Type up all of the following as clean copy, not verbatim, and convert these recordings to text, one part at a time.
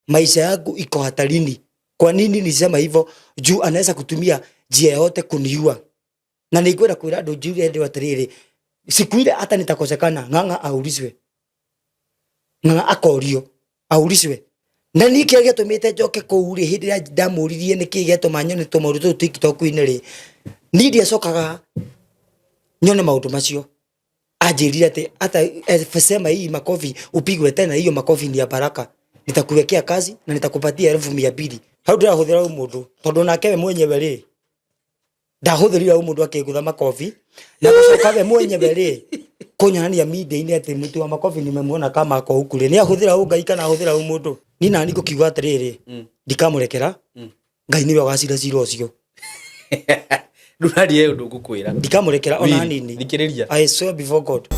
maisha yangu iko hatarini. Kwa nini nisema hivyo? Juu anaweza kutumia njia yote kuniua. Na ningwenda kwira andu njure ndio atiriri, siku ile hata nitakosekana, Ng'ang'a aulizwe, Ng'ang'a akorio aulizwe. Na niki agetumite njoke kuuri hindi ya ndamuririe niki getuma nyone tumarutu TikTok-inĩ ri, ni ndia cokaga nyone maundu macio. Ajirire ati hata sema hii makofi upigwe tena, hiyo makofi ni ya baraka, nitakuwekea kazi na nitakupatia 1200. Hau ndirahuthira mundu tondu nake mwenyewe ri ndahuthirira mundu akigutha makofi na gucoka we mwenyewe ri kunyania media-inĩ ati mutu wa makofi nimemuona kama ako ukuri, ni ahuthira ngai kana ahuthira mundu. Ni nani gukiuga atiriri ndikamurekera ngai niwe agacira cira ucio. Ndurarie undu ngukwira ndikamurekera ona hanini. Thikiriria, I swear before God.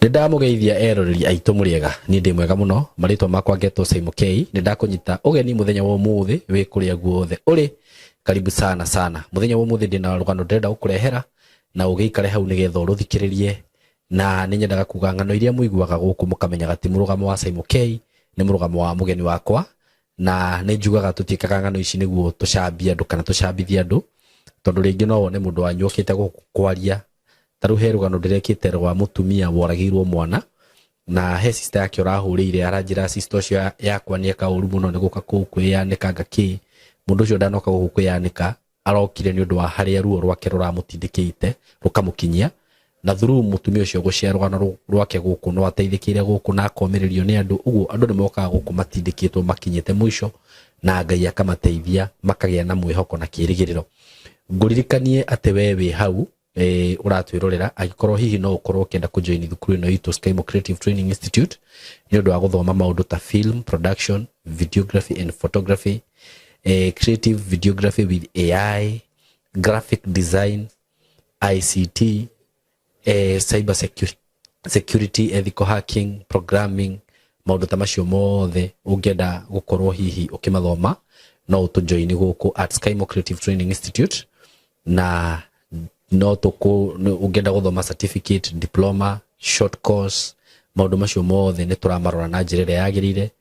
Ndamugeithia eroreri aitu muriega, ni ndi mwega muno, maritwa makwa Geto Simon K. Ndakunyita ugeni muthenya wa umuthi wi kuria guothe uri, karibu sana sana. Muthenya wa umuthi ndina rugano ndenda gukurehera na ugiikare hau nigetha uruthikiririe, na ninyendaga kuga ngano iria muiguaga guku mukamenyaga ti murugamo wa Simon K, ni murugamo wa mugeni wakwa, na ninjugaga tutikaga ngano ici niguo tucambia andu kana tucambithia andu, tondu ringi no wone mundu wanyukite gukwaria. Taru he rugano ndirekite rwa mutumia woragirwo mwana, na he sister yake urahurire aranjira sister ucio yakwa ni eka uru muno niguka kwiyanika ngaki mundu ucio ndanoka gukwiyanika, arokire ni undu wa haria ruo rwake ruramutindikite rukamukinyia, na through mutumia ucio gucia rugano rwake guku no ateithikire guku na akomiririo ni andu. Uguo andu ni mokaga guku matindikitwo makinyite mwisho, na Ngai akamateithia makagia na mwihoko na kirigiriro. Nguririkanie ate wewe hau uratwirorera agikorwo hihi no ukorwo kenda kujoin thukuru ino itu Skymo Creative Training Institute ni undu wa guthoma maundu ta film production, videography and photography, creative videography with AI, graphic design, ICT, cyber security, ethical hacking, programming, maundu ta macio mothe ungenda gukorwo hihi ukimathoma no utujoin guku at Skymo Creative Training Institute, na no tuku ungenda guthoma certificate, diploma, short course, maundu macio mothe ni turamarora na njira ria yagirire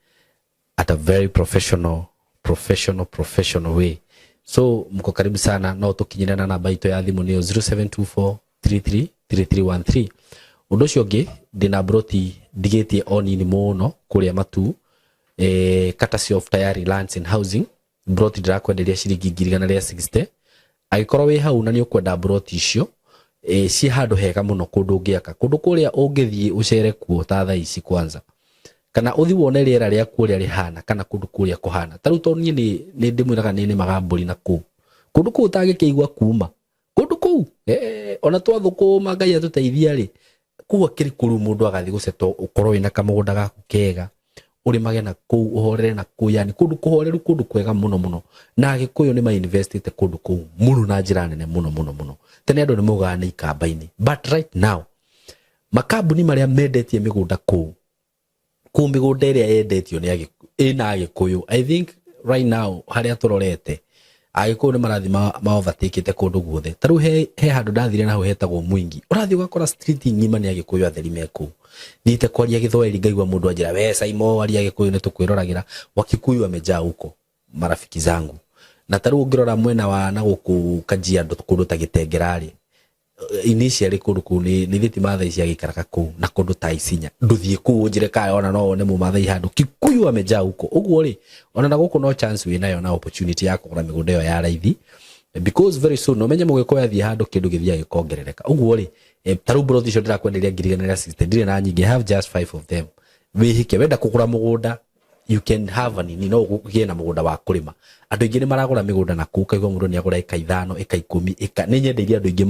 at a very professional way. So mko karibu sana, no tukinyira na namba itu ya thimu ni 0724333313. Undu cio ngi ndina broti digetie onini muno kuria matu courtesy of Tayari Lands and Housing. Broti ndirakwenderia ciringi 160. Agikorwo wi hau na ni ukwenda broti icio ci handu hega muno kundu ngiaka kundu kuria ungithie ucere kuo ta thaa ici kwanza, kana uthi wone riera ria kuria rihana kana kundu kuria kuhana. Taru to ni ndimwiraga ni magamburi na kundu ku utagikigwa kuma kundu ku ona twathukuma Ngai atuteithia ri kuwa kiri kuru mundu agathi guceto ukorwo ina kamugunda gaku kega urimage na ku uhorere na ku, yani kundu kuhoreru kundu kwega muno, na Agikuyu ni ma investite kundu ku muru na njira nene muno. Tene andu ni mugana ikamba-ini, but right now makambuni maria mendetie migunda ku migunda iria yendetio ni Agikuyu. I think right now haria turorete Agikuyu ni marathi ma overtake kundu guothe. Taru he handu ndathire na ho hetagwo Mwingi, urathi ugakora street ngima ni Agikuyu atheri meku. Nite kwaria Githwairi ngaigwa mundu anjira we Simon aria Agikuyu ni tukwiroragira Wakikuyu amejaa huko marafiki zangu. Na taru ngirora mwena wa na guku Kajiado kundu ta Gitengerari initially kundu ku ni thiti matha ici agikaraka ku na kundu ta Isinya nduthie ku njire kaya ona no one mu mathai handu Kikuyu amejaa huko. Uguo ri ona na guku no chance we nayo na opportunity ya kugura migunda yo ya raithi, because very soon no menye mugiko yathi handu kindu githia gikongerereka. Uguo ri taru broti icio ndirakwenderia 160 ndire na nyingi, have just 5 of them. Wihike wenda kugura mugunda you can have an no ugie na mugunda wa kurima. Andu ingi ni maragura migunda na kuka igwa mundu ni agura eka 5 eka 10 eka ni nyendeiria andu ingi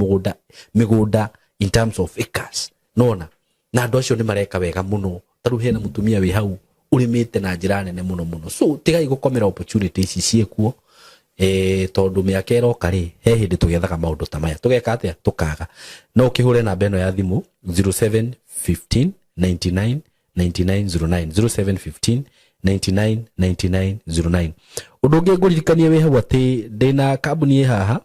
migunda in terms of acres nona, na andu acio ni mareka wega muno. Taru hena mutumia wi hau urimite na njira nene muno. So tigai gukomera opportunities ici ciekuo tondu miaka iroka ri he hindi tugethaga maundu ta maya tugeka atia tukaga. No ukihure namba eno ya thimu 0715 99 9909 0715 999909. Undu ungi nguririkanie we hau ati ndina kambuni haha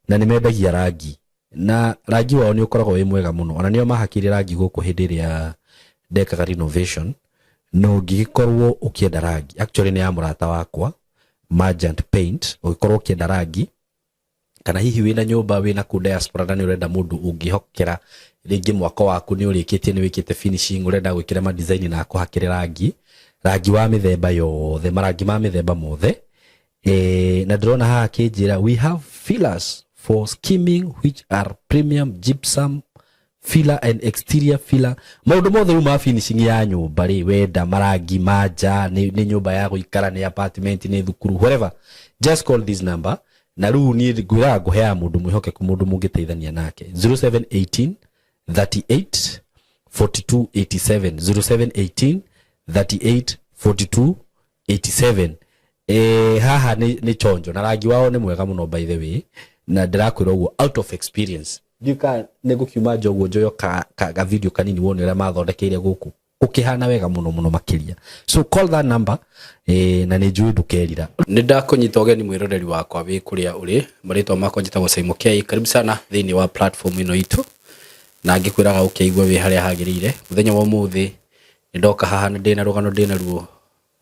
na nĩ mendagia rangi na rangi wao nĩ ũkoragwo wĩ mwega mũno ona nĩo mahakire rangi gũkũ hĩndĩ ĩrĩa ndekaga renovation no ngĩkorwo ũkĩenda rangi actually nĩ ya mũrata wakwa Magent Paint ũgĩkorwo ũkĩenda rangi kana hihi wĩna nyũmba wĩna ku diaspora na nĩ ũrenda mũndũ ũngĩhokera rĩngĩ mwako waku nĩ ũrĩkĩtie nĩ wĩkĩte finishing ũrenda gwĩkĩra ma design na kũhakĩra rangi wa mĩthemba yothe marangi ma mĩthemba mothe na ndĩrona haha kĩnjĩra we have fillers for skimming which are premium gypsum filler and exterior filler maũndũ mothe ma finishing ya nyũmba rĩ wenda marangi manja nĩ nyũmba ya gũikara nĩ apartment nĩ thukuru whatever just call this number na rĩu niĩ ngwĩra ngũheaga mũndũ mwĩhokeku mũndũ mũngĩteithania nake 0718 38 42 87 0718 38 42 87 haha nĩ chonjo na rangi wao nĩ mwega mũno by the way na ndĩrakwĩra ũguo out of experience ndika nĩgũkiuma njoguo njoyo ka video kanini wone ũrĩa mathondekeire gũkũ ũkĩhana wega mũno makĩria so call that number na nĩ njũĩ ndũkerira nĩ ndakũnyita ũgeni mwĩroreri wakwa wĩ kũrĩa ũrĩ marĩtwa makwa njĩtagwo Simon K karibu sana thĩinĩ wa platform ĩno itũ na ngĩkwĩraga ũkĩigua wĩ harĩa hagĩrĩire mũthenya wa ũmũthĩ ndoka haha ndĩna rũgano ndĩna ruo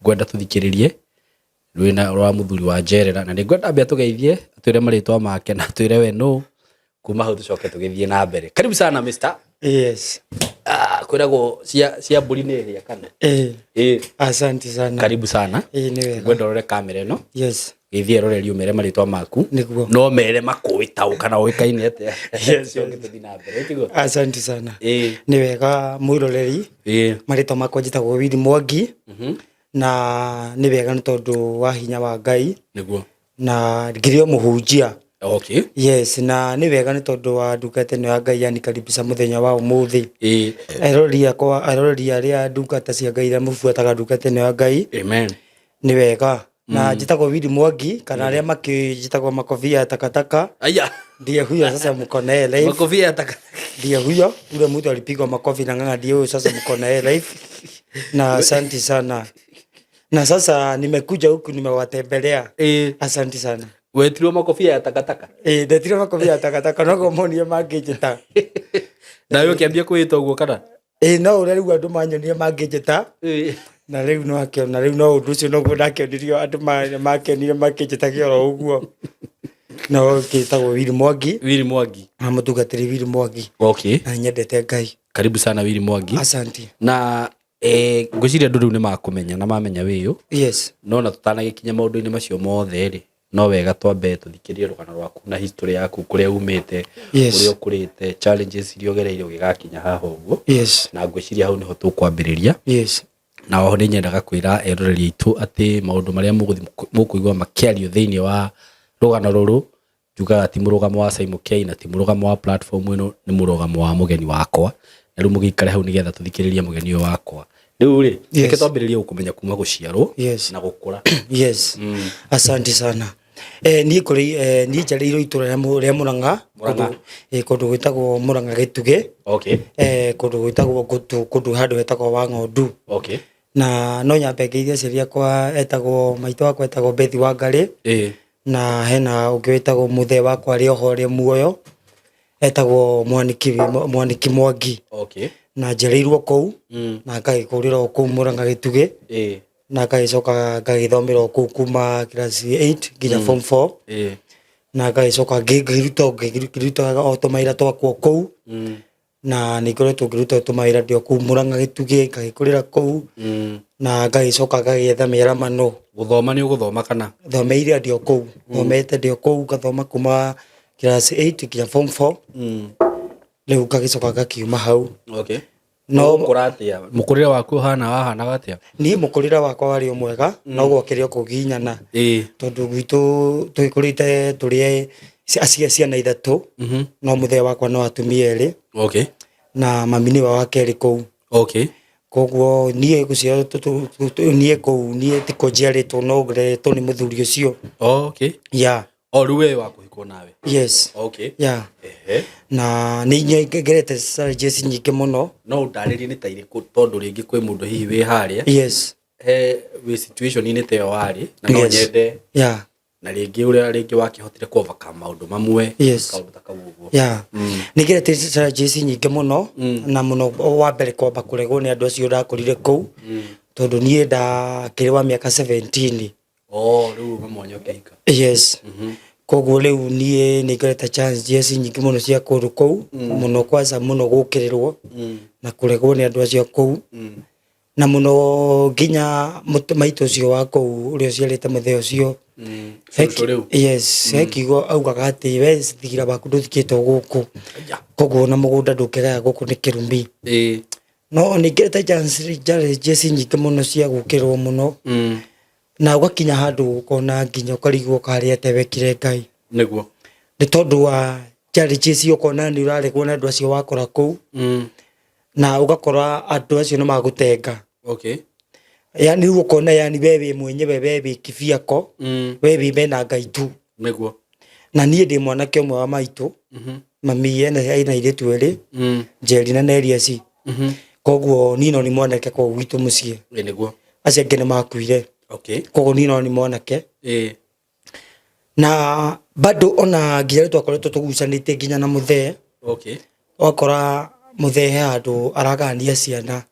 ngwenda tũthikĩrĩrie rwĩna rwa mũthuri wa Njerera na nĩngwenda ambia tũgeithie atwĩre marĩtwa make na twĩre we no kuma hau tũcoke tũgĩthiĩ na mbere karibu sana Mr. Yes. Kwĩragwo cia mbũri nĩ ĩrĩa kana asante sana karibu sana nĩ wega ngwenda ũrore kamera ĩno yes gĩthiĩ roreri ũmere marĩtwa maku no mere makũĩtaũ kana ũĩkaine atĩa yes tũthiĩ na mbere kigo asante sana nĩ wega mwĩroreri marĩtwa makwa njĩtagwo Willy Mwangi na nĩ wega nĩ tondũ wa hinya wa Ngai nĩguo na ngĩrĩo mũhunjia okay yes na nĩ wega nĩ tondũ wa ndungata ĩno ya Ngai yani karibisa mũthenya wa ũmũthĩ aroreri arĩa ndungata cia Ngai iria mũbuataga ndungata ĩno ya Ngai amen nĩ wega na njĩtagwo Willy Mwangi kana arĩa makĩjĩtagwo makofia ya takataka aya ndiye huyo sasa mko na yeye live makofia ya takataka ndiye huyo ule mtu alipigwa makofi na nganga ndiye huyo sasa mko na yeye live na asante sana na sasa nimekuja huku nimewatembelea asante sana wetirwo makofia ya takataka ndetirwo makofia ya takataka no gomonio mangĩnjĩta na wewe kiambia kwĩtwo ũguo kana no ũrerigwo andũ manyonire mangĩnjĩta na rĩu no akĩona rĩu no ũndũ ũcio no gũdakĩonirio andũ makenire makĩnjĩtagio oro ũguo no kĩtagwo Willy Mwangi na mũtungatĩri Willy Mwangi okay na nyendete Ngai karibu sana Willy Mwangi asante na ngwĩciria andũ rĩu nĩ makũmenya na mamenya wĩyũ yes no na tũtanagĩkinya maũndũ-inĩ macio mothe rĩ no wega twambe tũthikĩrie rũgano rwaku na history yaku kũrĩa umĩte kũrĩa ũkũrĩte challenges iria ũgereire ũgĩgakinya haha ũguo yes na ngwĩciria hau nĩho tũkwambĩrĩria yes na oho nĩ nyendaga kwĩra eroreri aitũ atĩ maũndũ marĩa mũkũigua makĩario thĩinĩ wa rũgano rũrũ njugaga ti mũrũgamo wa Simon K na ti mũrũgamo wa platform ĩno nĩ mũrũgamo wa mũgeni wakwa na rĩu mũgĩikare hau nĩgetha tũthikĩrĩrie mũgeni ũyũ wakwa rĩu rĩ reke twambĩrĩrie gũkũmenya kuma gũciarwo na gũkũra yes asante sana niĩ njarĩirwo itũra rĩa Mũrang'a kũndũ gwĩtagwo Mũrang'a Gĩtugĩ kũndũ gwĩtagwo kũndũ handũ hetagwo wa Ng'ondu na no nyambe ngeithie aciari akwa etagwo maitũ wakwa etagwo Bethi Wangarĩ na hena ũngĩ wĩtagwo mũthee wakwa arĩ oho arĩ muoyo etagwo Mwaniki Mwangi na njarĩirwo kũu na ngagĩkũrĩra kũu Mũrang'a Gĩtugĩ na ngagĩcoka ngagĩthomera kũu kuma class 8 nginya form 4 na ngagĩcoka ngĩruta o tũmawĩra twakwa kũu na nĩngoretwo ngĩruta tũmawĩra ndĩ kũu Mũrang'a Gĩtugĩ ngagĩkũrĩra kũu na ngagĩcoka ngagĩetha mĩaramano gũthoma nĩ ũgũthoma kana thomeire ndĩ kũu thomete ndĩ kũu ngathoma kuma class 8 nginya form 4 rĩu ngagĩcoka ngakiuma hau no mũkũrĩre waku wahanaga atĩa niĩ mũkũrĩre wakwa warĩ mwega no gwakĩrĩ kũginyana tondũ gwitũ tũgĩkũrĩte tũrĩ ciana ithatũ no mũthee wakwa no atumia erĩ na mami nĩwe wa kerĩ kũu koguo niĩ gũciarwo niĩ kũu niĩ tiko njiarĩtwo no ngereretwo nĩ mũthuri ũcio rĩu we wakũhikwo nawe yes na nĩ ngerete challenges nyingĩ mũno no ndarĩrie nĩ ta irĩkũ tondũ rĩngĩ kwĩ mũndũ hihi wĩ harĩa yes wĩ situation-inĩ ta ĩyo warĩ na no nyende na rĩngĩ ũrĩa rĩngĩ wakĩhotire ku overcome maũndũ mamwe kaũndũ ta kau ũguo nĩgeretĩ challenges nyingĩ mũno na mũno wa mbere kwamba kũregwo nĩ andũ acio ndakorire kũu tondũ niĩ ndakĩrĩ wa mĩaka 17 rĩu mamwanya ũkĩhika yes koguo rĩu niĩ nĩngerete challenges nyingĩ mũno cia kũndũ kũu mũno kwanza mũno gũkĩrĩrwo na kũregwo nĩ andũ acio kũu na mũno nginya maitũ ũcio wa kũu ũrĩa ũciarĩte mũthee ũcio yes hekiugo augaga atĩ we thigira waku ndũthikĩtwo gũkũ koguo na mũgũnda ndũkĩgaya gũkũ nĩ kĩrumi no nĩngerete challenges nyingĩ mũno cia gũkĩrwo mũno na ũgakinya handũ ũkona nginya ũkarigwo karĩa tewekire Ngai nĩguo nĩ tondũ wa challenges ũkona nĩ ũraregwo na andũ acio wakora kũu na ũgakora andũ acio nĩ magũtenga yani ukona yani wewe mwenyewe wewe kivyako wewe mena Ngai tu nĩguo na niĩ ndĩ mwanake ũmwe wa maitũ mami ena airĩtu erĩ Njeri na Nerias koguo nino nĩ mwanake kwa gwitũ mũciĩ nĩguo acio angĩ nĩ makuire koguo nino nĩ mwanake na bado ona nginya twakoretwo tũgucanĩte nginya na mũthee wakora mũthee handũ aragania ciana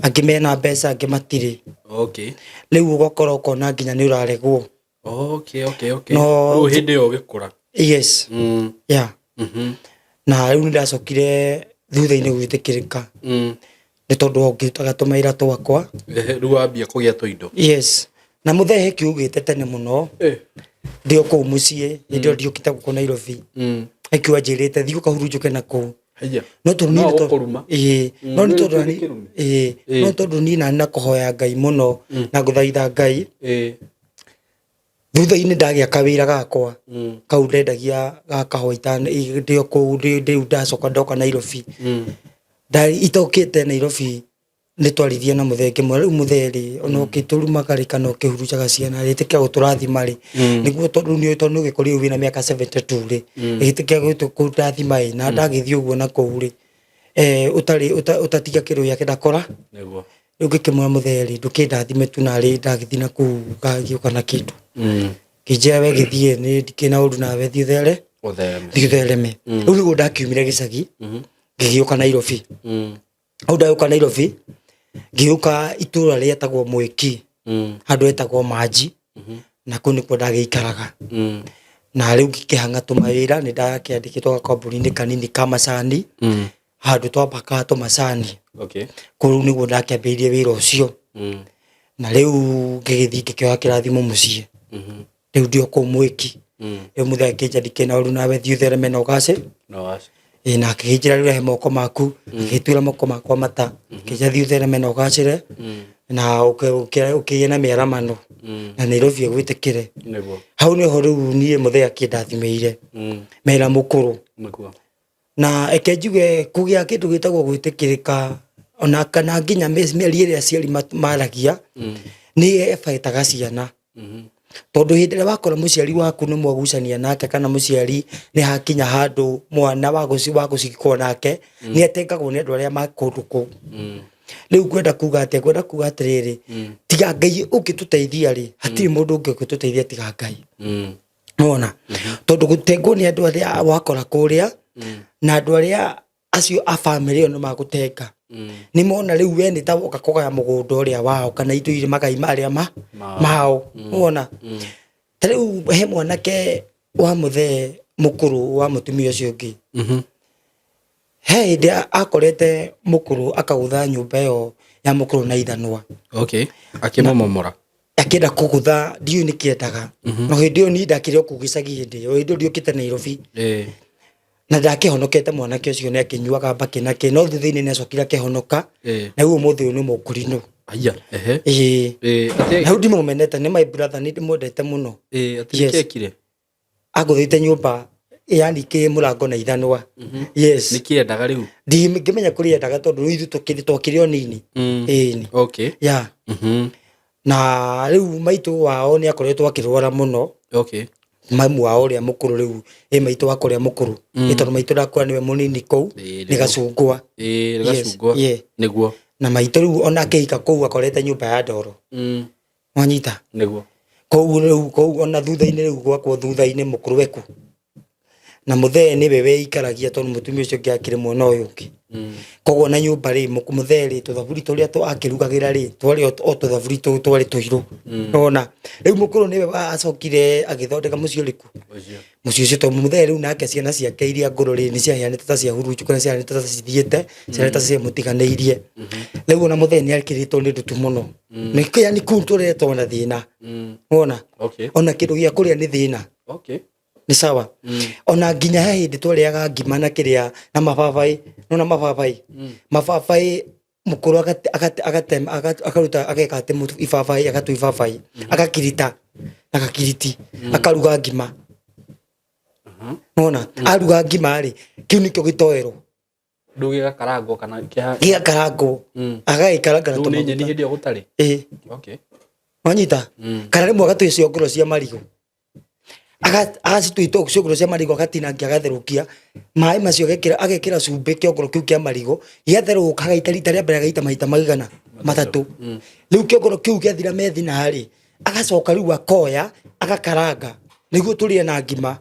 angĩ mena mbeca angĩ matirĩ rĩu ũgakora ũkona nginya nĩ ũraregwo no hĩndĩ ĩyo ũgĩkũra yes na rĩu nĩndacokire thutha-inĩ gwĩtĩkĩrĩka nĩ tondũ ũngĩrutaga tũmaira twakwa rĩu wambia kũgĩa tũindo yes na mũthee kiugĩte tene mũno ndĩ o kũu mũciĩ hĩndĩ ĩyo ndiũkĩte gũkũ Nairobi akiuga njĩrĩte thiĩ ũkahurunjũke na kũu no tondũ niĩ nani na kũhoya Ngai mũno na ngũthaitha Ngai thutha-inĩ ndagĩa kawĩra gakwa kau ndendagia gakahũa ndĩ o kũu rĩu ndacoka ndoka Nairobi itokĩte Nairobi nĩ twarithia na mũthee ngĩmwe rĩu mũthee rĩ ona ũkĩtũrumaga rĩ kana ũkĩhurujaga ciana rĩtĩkia gũtũrathima rĩ nĩguo tondũ nĩ ũgĩkorire wĩna mĩaka 72 rĩ rĩtĩkia gũtũrathima ĩ na ndagĩthiĩ ũguo na kũu rĩ ũtatiga kĩrũ gĩake ndakora rĩu ngĩkĩmwĩra mũthee rĩ ndũkĩndathime tu narĩ ndagĩthiĩ na kũu ngagĩũka na kĩndũ kĩnjĩra we gĩthiĩ nĩ ndikĩna ũndũ nawe thiĩ ũthereme rĩu nĩguo ndakiumire gĩcagi ngĩgĩũka Nairobi au ndagĩũka Nairobi ngĩũka itũra rĩetagwo Mwĩki handũ etagwo Manji na kũu nĩkuo ndagĩikaraga na rĩu ngĩkĩhanga tũmawĩra nĩ ndakĩandĩkĩtwo gakambũni-inĩ kanini ka macani handũ twambakaga tũmacani kũu nĩguo ndakĩambĩrĩirie wĩra ũcio na rĩu ngĩgĩthiĩ ngĩkĩoya kĩrathimo mũciĩ rĩu ndĩ o kũu Mwĩki rĩu mũthee akĩnjĩra ndikĩna ũndũ nawe thiĩ ũthereme na ũgacĩ na akĩnjĩra rĩu he moko maku agĩtwĩra moko makwa mata akĩnjĩra thiĩ ũthereme na ũgacĩre na ũkĩgĩe na mĩaramano na Nairobi ĩgwĩtĩkĩre hau nĩho rĩu niĩ mũthee akĩndathimĩire mera mũkũrũ na ekenjuge kũgĩa kĩndũ gĩtagwo gwĩtĩkĩrĩka ona kana nginya mĩeri ĩrĩa aciari maragia nĩ baĩtaga ciana tondũ hĩndĩ ĩrĩa wakora mũciari waku nĩ mwagucania nake kana mũciari nĩ hakinya handũ mwana wa gũcikwo nake nĩ atengagwo nĩ andũ arĩa makũndũ kũu rĩu ngwenda kuga atĩrĩrĩ tiga Ngai ũngĩtũteithia rĩ hatirĩ mũndũ ũngĩ ũngĩtũteithia tiga Ngai wona tondũ gũtengwo nĩ andũ arĩa wakora kũrĩa na andũ arĩa acio a family ĩyo nĩ magũtenga nĩ mona rĩu we nĩ ta woka kũgaya mũgũnda ũrĩa wao kana indo irĩ magai marĩa mao wona ta rĩu he mwanake wa mũthee mũkũrũ wa mũtumia ũcio ũngĩ he hĩndĩ akorete mũkũrũ akagũtha nyũmba ĩyo ya mũkũrũ na ithanwa akĩmomora akĩenda kũgũtha ndiũ nĩ kĩendaga no hĩndĩ ĩyo niĩ ndakĩrĩ o kũu gĩcagi hĩndĩ ĩyo hĩndĩ ĩyo ndiũkĩte Nairobi na ndakĩhonokete mwanake ũcio nĩ akĩnyuaga mbakĩ nake no thutha-inĩ nĩ acokire akĩhonoka na rĩu ũmũthĩ ũyũ nĩ mũkũrinũ na rĩu ndimũmenete nĩ my brother nĩ ndĩmwendete mũno agũthĩte nyũmba yani kĩ mũrango na ithanwa nĩ kĩendaga rĩu ndingĩmenya kũrĩa endaga tondũ rĩu twakĩrĩ o nini na rĩu maitũ wao nĩ akoretwo akĩrwara mũno mamu wao ũrĩa mũkũrũ rĩu maitũ wakwa ũrĩa mũkũrũ tondũ maitũ ndakũra nĩwe mũnini kũu nĩ gacungwa nĩguo na maitũ rĩu ona akĩhika kũu akorete nyũmba ya ndoro wanyita kou ona thutha-inĩ rĩu gwakwo thutha-inĩ mũkũrũ weku na mũthee nĩwe weikaragia tondũ mũtumia ũcio ũngĩ akĩrĩ mwena ũyũ ũngĩ koguo na nyũmba rĩ mũthee rĩ tũthaburi tũrĩa akĩrugagĩra rĩ twarĩ o tũthaburi tũu twarĩ tũirũ nona rĩu mũkũrũ nĩwe acokire agĩthondeka mũciĩ ũrĩkũ mũciĩ ũcio tondũ mũthee rĩu nake ciana ciake iria ngũrũ rĩ nĩ ciaheanĩte ta cia huruju kana ciaheanĩte ta cithiĩte ciana ta cia mũtiganĩirie rĩu ona mũthee nĩ akĩrĩtwo nĩ ndutu mũno nĩ kũu tũretwo na thĩna wona ona kĩndũ gĩa kũrĩa nĩ thĩna ni sawa ona nginya he hĩndĩ twarĩaga ngima na kĩrĩa na mababaĩ nona mababaĩ mũkũrũ akaruta ageka atĩ ibabaĩ agatua ibabaĩ agakirita na gakiriti akaruga ngima nona aruga ngima rĩ kĩu nĩkĩo gĩtoero ndugi gakarangwo kana gĩgakarangwo agagĩkaranga na tũmaguta nyeni hĩndĩ ĩyo gũtarĩ wanyita kana rĩmwe agatũhe ciongoro cia marigũ agacitũita ciongoro cia marigũ agatinangia agatherũkia maĩ macio agekĩra cumbĩ kĩongoro kĩu kĩa marigũ gĩatherũka agaita rita rĩa mbere agaita maita maigana matatũ rĩu kĩongoro kĩu gĩathira methina rĩ agacoka rĩu akoya agakaranga nĩguo tũrĩe na ngima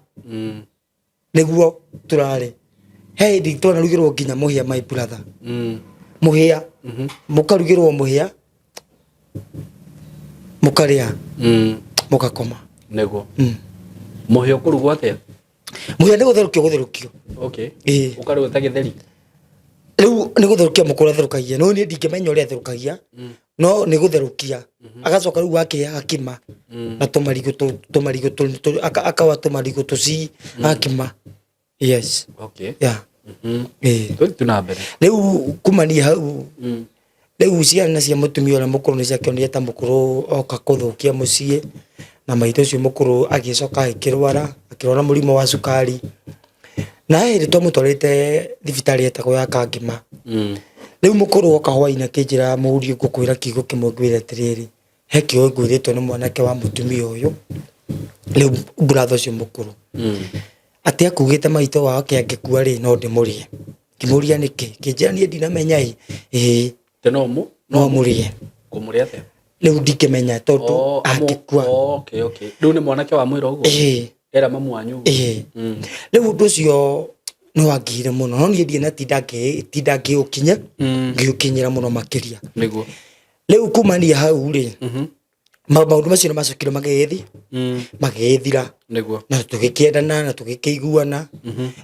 nĩguo tũrare he hĩndĩ twanarugĩrwo nginya mũhĩa my brother mũhĩa mũkarugĩrwo mũhĩa mũkarĩa mũgakoma nĩguo mũhĩa ũkũrugwo atĩa mũhĩa nĩ gũtherũkio ũkarugwo ta gĩtheri rĩu nĩ gũtherũkia mũkũrũ atherũkagia no niĩ ndingĩmenya ũrĩa atherũkagia no nĩ gũtherũkia agacoka rĩu akĩhe agakima na tũmarigũ akawa tũmarigũ tũci agakima yes rĩu kumania hau rĩu ciana cia mũtumia ũrĩa mũkũrũ nĩ ciakĩonire ta mũkũrũ oka kũthũkia mũciĩ na maitũ ũcio mũkũrũ agĩcoka akĩrwara mũrimũ wa cukari na hĩndĩ twamũtwarĩte thibitarĩ etagwo ya Kangima rĩu mũkũrũ oka hwainĩ akĩnjĩra mũriũ ngũkwĩra kiugo kĩmwe ngwĩre atĩrĩrĩ he kĩo ngwĩrĩtwo nĩ mwanake wa mũtumia ũyũ rĩu brother ũcio mũkũrũ atĩ akugĩte maitũ wao kĩangĩkua rĩ no ndĩmũrĩe ngĩmũria nĩkĩ kĩnjĩra niĩ ndinamenya no mũrĩe kũmũrĩa atĩa rĩu ndingĩmenya tondũ angĩkua rĩu nĩ mwanake wa mwĩra ũguo era mamu wanyu rĩu ũndũ ũcio nĩ wangĩire mũno no niĩ ndiĩ na tinda ngĩũkinyĩra mũno makĩria nĩguo rĩu kumania hau rĩ maũndũ macio nĩ macokire magĩthira na tũgĩkĩendana na tũgĩkĩiguana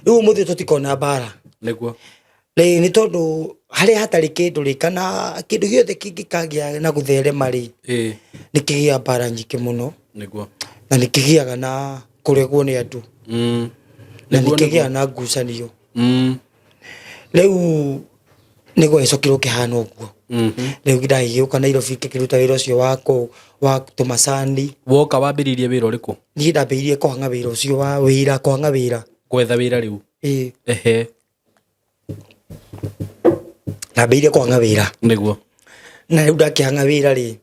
rĩu ũmũthĩ tũtikona mbara nĩguo nĩ tondũ harĩa hatarĩ kĩndũ rĩ kana kĩndũ gĩothe kĩngĩkagĩa na gũtherema rĩ nĩ kĩgĩa mbara nyingĩ mũno na nĩ kĩgĩaga na kũregwo nĩ andũ na nĩ kĩgĩaga na ngucanio rĩu nĩ gwacokire kĩhana ũguo rĩu ndagĩgĩũka Nairobi ngĩkĩruta wĩra ũcio wa tũmacani woka wambĩrĩirie wĩra ũrĩkũ niĩ ndambĩrĩirie kũhanga wĩra ũcio wa kũhanga wĩra gwetha wĩra rĩu ndambĩrĩirie kũhanga wĩra nĩguo na rĩu ndakĩhanga wĩra rĩ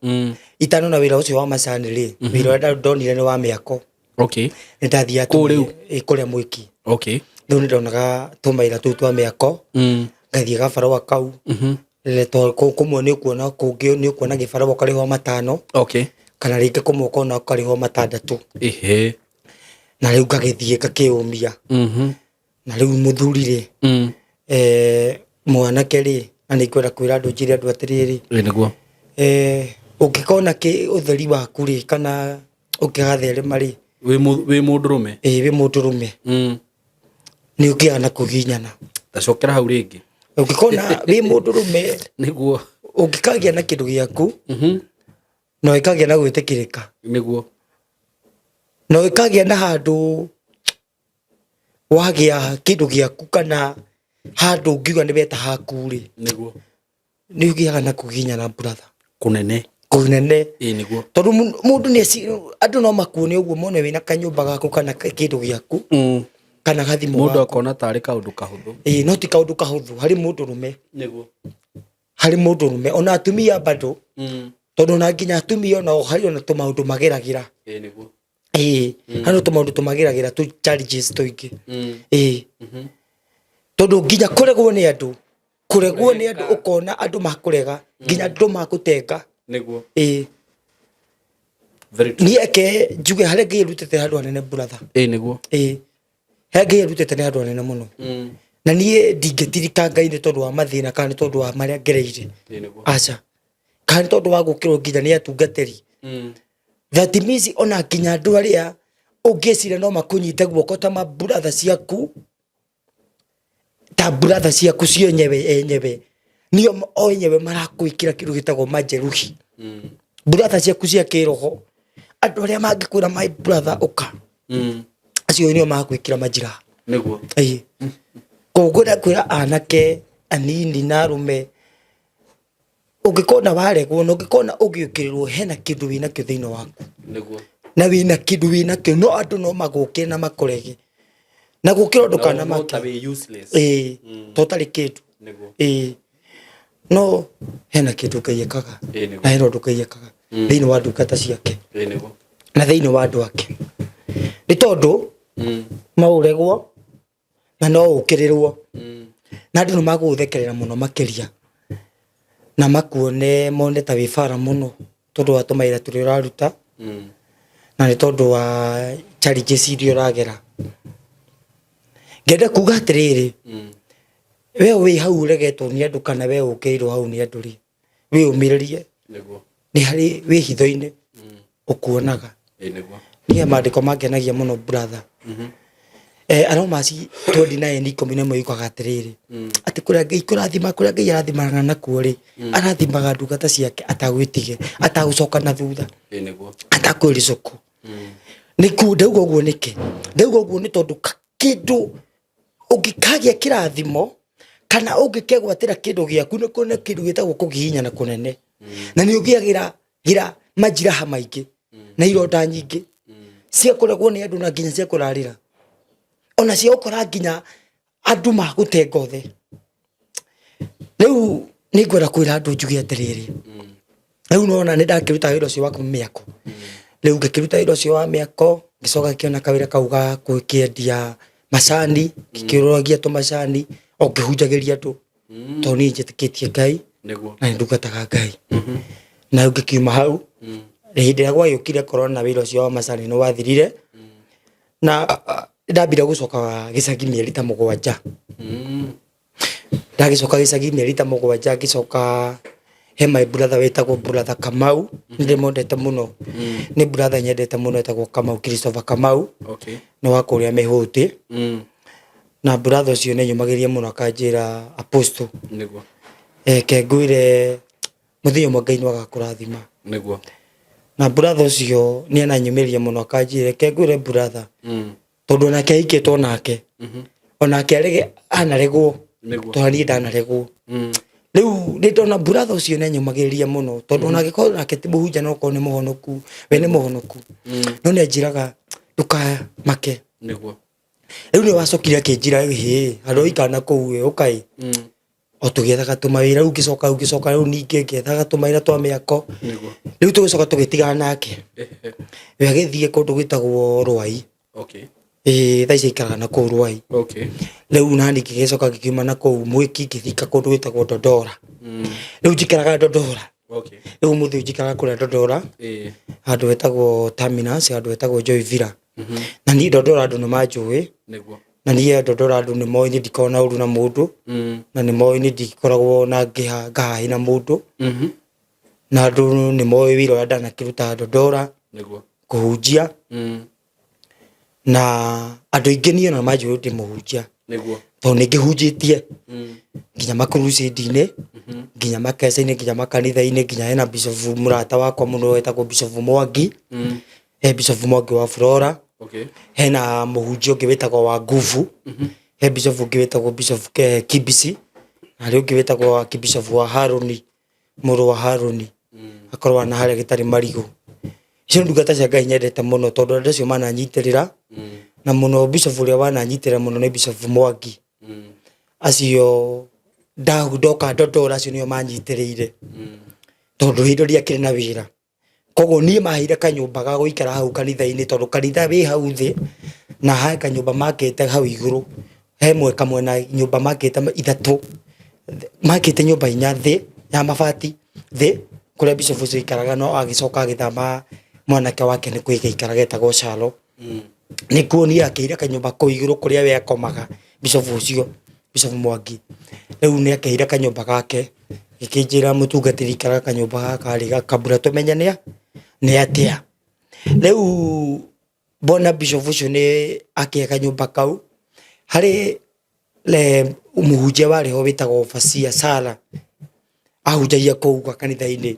itanona wĩra ũcio wa macani rĩ wĩra ũrĩa ndonire nĩ wa mĩako nĩ ndathiaga kũrĩa Mwiki rĩu nĩ ndonaga tũmaira tũu twa mĩako ngathiĩ gabarũa kau kũmwe nĩ ũkuona kũngĩ nĩ ũkuona gĩbarũa karĩho 5 kana rĩngĩ kũmwe ũkona karĩho 6 na rĩu ngagĩthiĩ ngakĩũmia na rĩu mũthuri rĩ mwanake rĩ na nĩ ngwenda kwĩra andũ njĩre andũ atĩrĩrĩ nĩguo ũngĩkona ũtheri waku rĩ kana ũngĩgatherema rĩ wĩ mũndũrũme wĩ mũndũrũme nĩ ũngĩaga na kũginyana tacokera hau rĩngĩ ũngĩkona wĩ mũndũrũme nĩguo ũngĩkagĩa na kĩndũ gĩaku na ũkagĩa na gwĩtĩkĩrĩka nĩguo na ũkagĩa na handũ wagĩa kĩndũ gĩaku kana handũ ũngiuga nĩ weta haku rĩ nĩguo nĩ ũgĩaga na kũginyana brother kũnene nĩguo tondũ mũndũ nĩ andũ no makuone ũguo mone wĩna kanyũmba gaku kana kĩndũ gĩaku kana gathimũ mũndũ akona tarĩ kaũndũ kahũthũ no ti kaũndũ kahũthũ harĩ mũndũrũme nĩguo harĩ mũndũrũme ona atumia bado tondũ na nginya atumia ona harĩ ona tũmaũndũ mageragĩra nĩguo harĩ tũmaũndũ tũmageragĩra tũ challenges tũingĩ tondũ nginya kũregwo nĩ andũ ũkona andũ makũrega nginya andũ makũtenga nĩguo Very true. Ni eke njuge harĩa ngĩrutĩte handũ hanene brother. Nĩguo. Harĩa ngĩrutĩte nĩ handũ hanene mũno. Na niĩ ndingĩtirika Ngai nĩ tondũ wa mathĩna kana nĩ tondũ wa marĩa ngereire. Aca. Kana nĩ tondũ wa gũkĩrwo nginya nĩ atungatĩri. That means ona nginya andũ arĩa ũngĩcira no makũnyite guoko ta mabrother ciaku. Ta brother ciaku cio enyewe. Nio o enyewe marakwĩkĩra kĩndũ gĩtagwo majeruhi. Brother ciaku cia kĩroho. Andũ arĩa mangĩkwĩra my brother ũka. Acio nio makwĩkĩra majira. Nĩguo. Kũngũra kwĩra anake anini na arume. Ũngĩkona waregwo na ũngĩkona ũgĩũkĩrĩrwo hena kĩndũ wĩna kĩo thĩinĩ waku. Nĩguo. Na wĩna kĩndũ wĩna kĩo no andũ no magũke na makorege. Na gũkĩra ũndũ kana make. Totarĩ kĩndũ. Nĩguo. No hena kĩndũ Ngai ekaga. Na hena ũndũ Ngai ekaga thĩinĩ wa ndungata ciake. Na thĩinĩ wa andũ ake. Nĩ tondũ no ũregwo na no ũkĩrĩrwo. Na andũ nĩ magũgũthekerera mũno makĩria. Na makuone mone ta wĩbara mũno tondũ wa tũmaira tũrĩa ũraruta. Na nĩ tondũ wa challenges iria ũragera. Ngenda kuga atĩrĩrĩ. We wĩ hau ũregetwo nĩ andũ kana we ũkĩirwo hau nĩ andũ rĩ. We ũmĩrĩrie. Nĩ harĩ wĩ hitho-inĩ ũkuonaga. Niĩ maandĩko mangenagia mũno brother. Aromaci 29:11 yukaga atĩrĩrĩ. Atĩ kũrĩa Ngai kũrathima kũrĩa Ngai arathimaga nakuo rĩ. Arathimaga ndungata ciake atagwĩtige atagũcoka na thutha. Atakwĩricũkũ. Nĩkuo ndauga ũguo nĩkĩ? Ndauga ũguo nĩ tondũ kĩndũ ũngĩkagĩa kĩrathimo kana ũngĩkegwatĩra kĩndũ gĩaku nĩ kũne kĩndũ gĩtagwo kũgihinyana kũnene. Na nĩ ũgĩagĩra majiraha maingĩ na ironda nyingĩ. Cia kũregwo nĩ andũ na nginya cia kũrarĩra. Ona cia gũkora nginya andũ magũte ngothe. Rĩu nĩ ngwenda kwĩra andũ njuge atĩrĩrĩ. Rĩu nona nĩ ndakĩruta wĩra ũcio wa mĩako. Rĩu ngĩkĩruta wĩra ũcio wa mĩako ngĩcoka ngĩona kawĩra kau ga kwendia macani, ngĩkĩũragia tũmacani o ngĩhunjagĩria andũ. Tondũ niĩ njĩtĩkĩtie Ngai na nĩ ndungataga Ngai. Na ngĩkiuma hau hĩndĩ ĩrĩa gwagĩũkire korona wĩra ũcio wa macani nĩ wathirire. Na ndambire gũcoka gĩcagi mĩeri ta 7. Ndagĩcoka gĩcagi mĩeri ta 7 ngĩcoka he my brother wetagwo brother Kamau. Nĩndĩmwendete mũno. Nĩ brother nyendete mũno wetagwo Kamau Christopher Kamau. Nĩ wa kũrĩa Mĩhũtĩ. Na brother ũcio nĩ nyumagĩria mũno akanjĩra apostle. Ke ngwĩre mũthenya ũmwe Ngai nĩ agakũrathima. Na brother ũcio nĩ ananyumĩria mũno akanjĩra ke ngwĩre brother. Tondũ nake aikĩtwo nake. Onake arege anaregwo. Tondũ niĩ ndanaregwo. Rĩu nĩ ndona brother ũcio nĩ anyumagĩrĩria mũno tondũ ona angĩkorwo nake ti mũhunjia no korwo nĩ mũhonoku. We nĩ mũhonoku. No nĩ anjĩraga ndũkamake. Rĩu nĩ wacokire akĩnjĩra andũ oikana kũu ũkai. O tũgĩethaga tũmawĩra rĩu ngĩcoka rĩu ningĩ ngĩethaga tũmawĩra twa mĩako. Rĩu tũgĩcoka tũgĩtigana nake. We agĩthiĩ kũndũ gwĩtagwo Rwai. Thaa ici aikaraga na kũu Rwai. Rĩu nani ngĩgĩcoka ngĩkiuma na kũu Mwĩki ngĩthika kũndũ gwĩtagwo Dondora. Rĩu njikaraga Dondora. Rĩu mũthĩ njikaraga kũrĩa Dondora. Handũ hetagwo Terminus, handũ hetagwo Joy Villa. Na niĩ Dondora andũ nĩ manjũĩ. Na niĩ Dondora andũ nĩ moĩ ndikoragwo na ũru na mũndũ. Na nĩ moĩ ndikoragwo na ngahaĩ na mũndũ. Na andũ nĩ moĩ wĩra ũrĩa ndanakĩruta Dondora. Kũhunjia. Na andũ aingĩ niĩ ona manjũĩ ndĩ mũhunjia. Tondũ nĩ ngĩhunjĩtie. Nginya makurusĩndi-inĩ. Nginya makece-inĩ, nginya makanitha-inĩ, nginya hena Bishop mũrata wakwa mũno wetagwo Bishop Mwangi. Bishop Mwangi wa Flora. Hena mũhunjia ũngĩ wetagwo wa Nguvu. He Bishop ũngĩ wetagwo Bishop Kibisi. Na rĩu ũngĩ wetagwo Bishop wa Haroni. Mũrũ wa Haroni. Akorwo na harĩa gĩtarĩ marigũ. Icio ndungata cia Ngai nyendete mũno tondũ andũ acio mananyitĩrĩra. Na mũno Bishop ũrĩa wananyitĩrĩra mũno nĩ Bishop Mwangi. Acio ndoka Dondora acio nĩo manyitĩrĩire. Tondũ hĩndĩ ĩrĩa kĩrĩ na wĩra. Koguo niĩ maheire kanyũmba ga gũikara hau kanitha-inĩ tondũ kanitha wĩ hau thĩ. Na he kanyũmba makĩte hau igũrũ. He kamwe na nyũmba makĩte 3. Makĩte nyũmba 4 thĩ ya mabati thĩ kũrĩa Bishop ũcio aikaraga no agĩcoka agĩthama mwanake wake nä kwä gaikara getagwo Calo nä kuonia akäire kanyåmba kå igå rå kå rä a we akomaga Bishop ucio Bishop Mwangi rä u nä akäire kanyåmba gake gä kä njä ra må tungatä ri ikaraga kanyåmba gaka rä gakambura tå menye nä atä a rä u bona Bishop ucio nä akä kanyåmba kau harä må hunjia warä ho wä tagwo Facia Sara ahunjagia kå u gwa kanitha-inä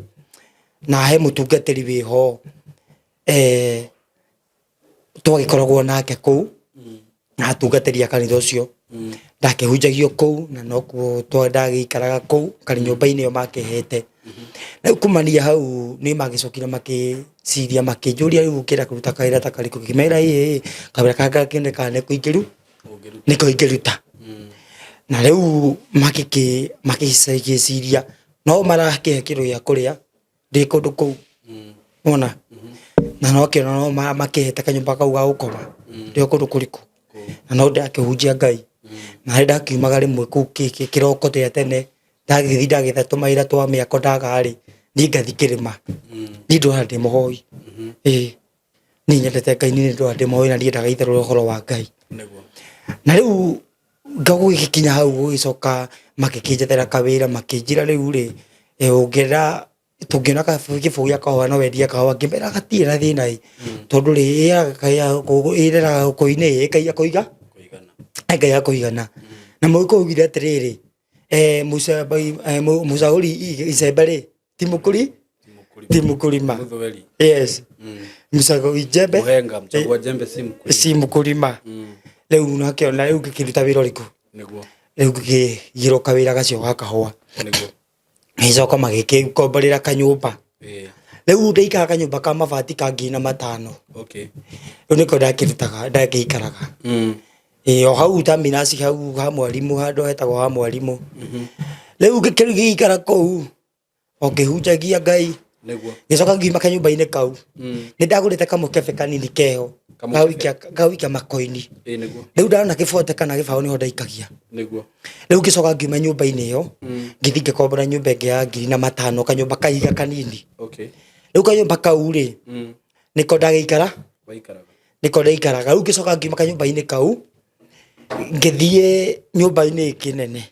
na he må tungatä ri wä ho twagä koragwo nake kå u na atungatä ri a kanitha å cio ndakä hunjagio kå u na nokuo ndagä ikaraga kå u karä nyå mba-inä ä yo makä hete rä u kumania hau nä magä cokire makä ciria makä njå ria rä u kä ra kå ruta kawä ta karä kå kä mera kawä ra kanga kä kana nä kå ingä ru nä kå ingä ruta na rä u makä ciria no marakä he kä rå gä a kå rä a ndä kå ndå kå u ona na no kä no makä hete kanyå mba kau ga gå koma ndä kå ndå kå rikå na no ndakä hunjia Ngai na rä ndakiumaga rä mwe kå u kä roko tä a tene ndagä thi ndagä tha tå maä ra twa mä ako ndagarä niä ngathi kä rä ma nä ndå ndä må hoi nä nyendete Ngai nä ndå ndä må hoi na niä ndagaitherå å horo wa Ngai na rä u ngagå gä kinya hau gå gä coka makä kä njethera kawä ra makä njä ra rä u rä å ngä ra tå ngä ona gä bå gä a kahåa no wendie kahåa ngä mera gatirä na thä na tondå rä ä reraga gå kå inä Ngai akå Ngai akå igana na må kå ugire atä rä rä må cagå ri icembe rä ti må kå ri ti må kå rima må cagå ri njembe si må kå rima rä u nakä ona rä u ngä kä ruta wä ra å rä kå rä u ngä gä roka wä ra gacio ga kahåa gä coka magä kä komborä ra kanyå mba rä u ndaikara kanyå mba ka mabati ka 5,000 rä u nä ko ndakä ikaraga o hau taminaci hau ha mwarimå handå hetagwo ha mwarimå rä u ngä ikara kå u o ngä hunjagia Ngai gä coka ngiuma kanyå mba-inä kau nä ndagå rä te kamå kebe kanini keho gawikia makoini rä u ndarona gä bote kana gä baå nä ho ndaikagia rä u ngä coka ngiuma nyå mba-inä ä yo ngä thi ngä kombora nyå mba ä ngä ya 5,000 kanyå mba kaiga kanini rä u kanyå mba kau rä nä ko ndagä ikara nä ko ndaikaraga rä u ngä coka ngiuma kanyå mba-inä kau ngä thiä nyå mba-inä ä kä nene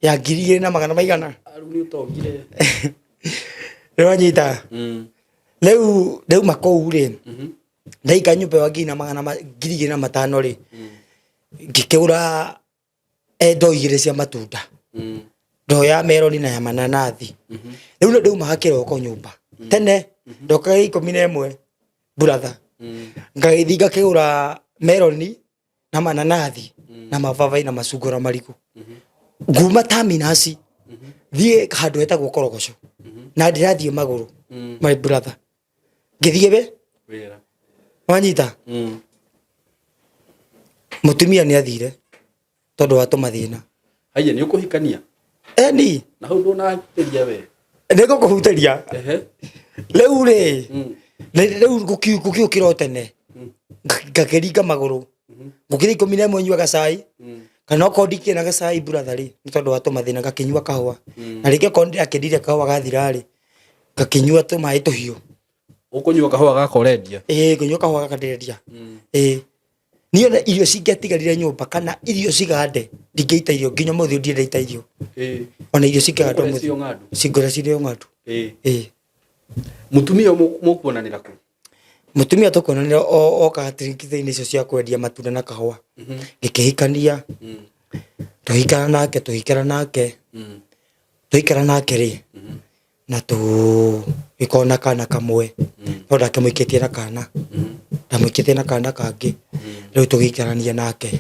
ya 2,000 maigana rä wanyita rä u makåu rä ndaika nyå mba ä yo 2,500 rä ngä kä gå ra ndoo 2 cia matunda ndoo ya meroni na ya mananathi rä u nä ndauma kä roko nyå mba tene ndokaga 11 buratha ngagä thi ngakä gå ra meroni na mananathi na mababai na macungå na marigå nguma taminaci thiä handå hetagwo korogoco na ndä rathiä magå rå my brother ngä thiä we wanyita må tumia nä athire tondå wa tå mathä na haya nä å kå hikania eni na hau ndå nahutäria we nä gå kå hutä ria rä u rä rä u gå kä å kä ro tene ngakä ringa magå rå gå kä rä 11 nyua gacai kana okorwo ndikä na gacai buratha rä nä tondå wa tå mathä na ngakä nyua kahåa na rä ngä korwo ndä rakä ndire kahåa gathira rä ngakä nyua tå maä tå hiå å kå nyua kahåa gaka å rendia ngå nyua kahåa gaka ndä rendia niä ona irio cingäatigarire nyå mba kana irio cigande ndingä ita irio nginya må thä å ndienda ita irio ona irio cingägandwo cingå ra cirä o ng'andu må tumia må kuonanä ra kå må tumia tå kuonanä ra okaga tirikitha-inä icio cia kwendia matunda na kahåa ngä kä hikania tå hikara nake tå ikara nake rä na tå gä korwo na kana kamwe no ndakä må ikä tie na kana ndamå ikä tie na kana kangä rä u tå gä ikarania nake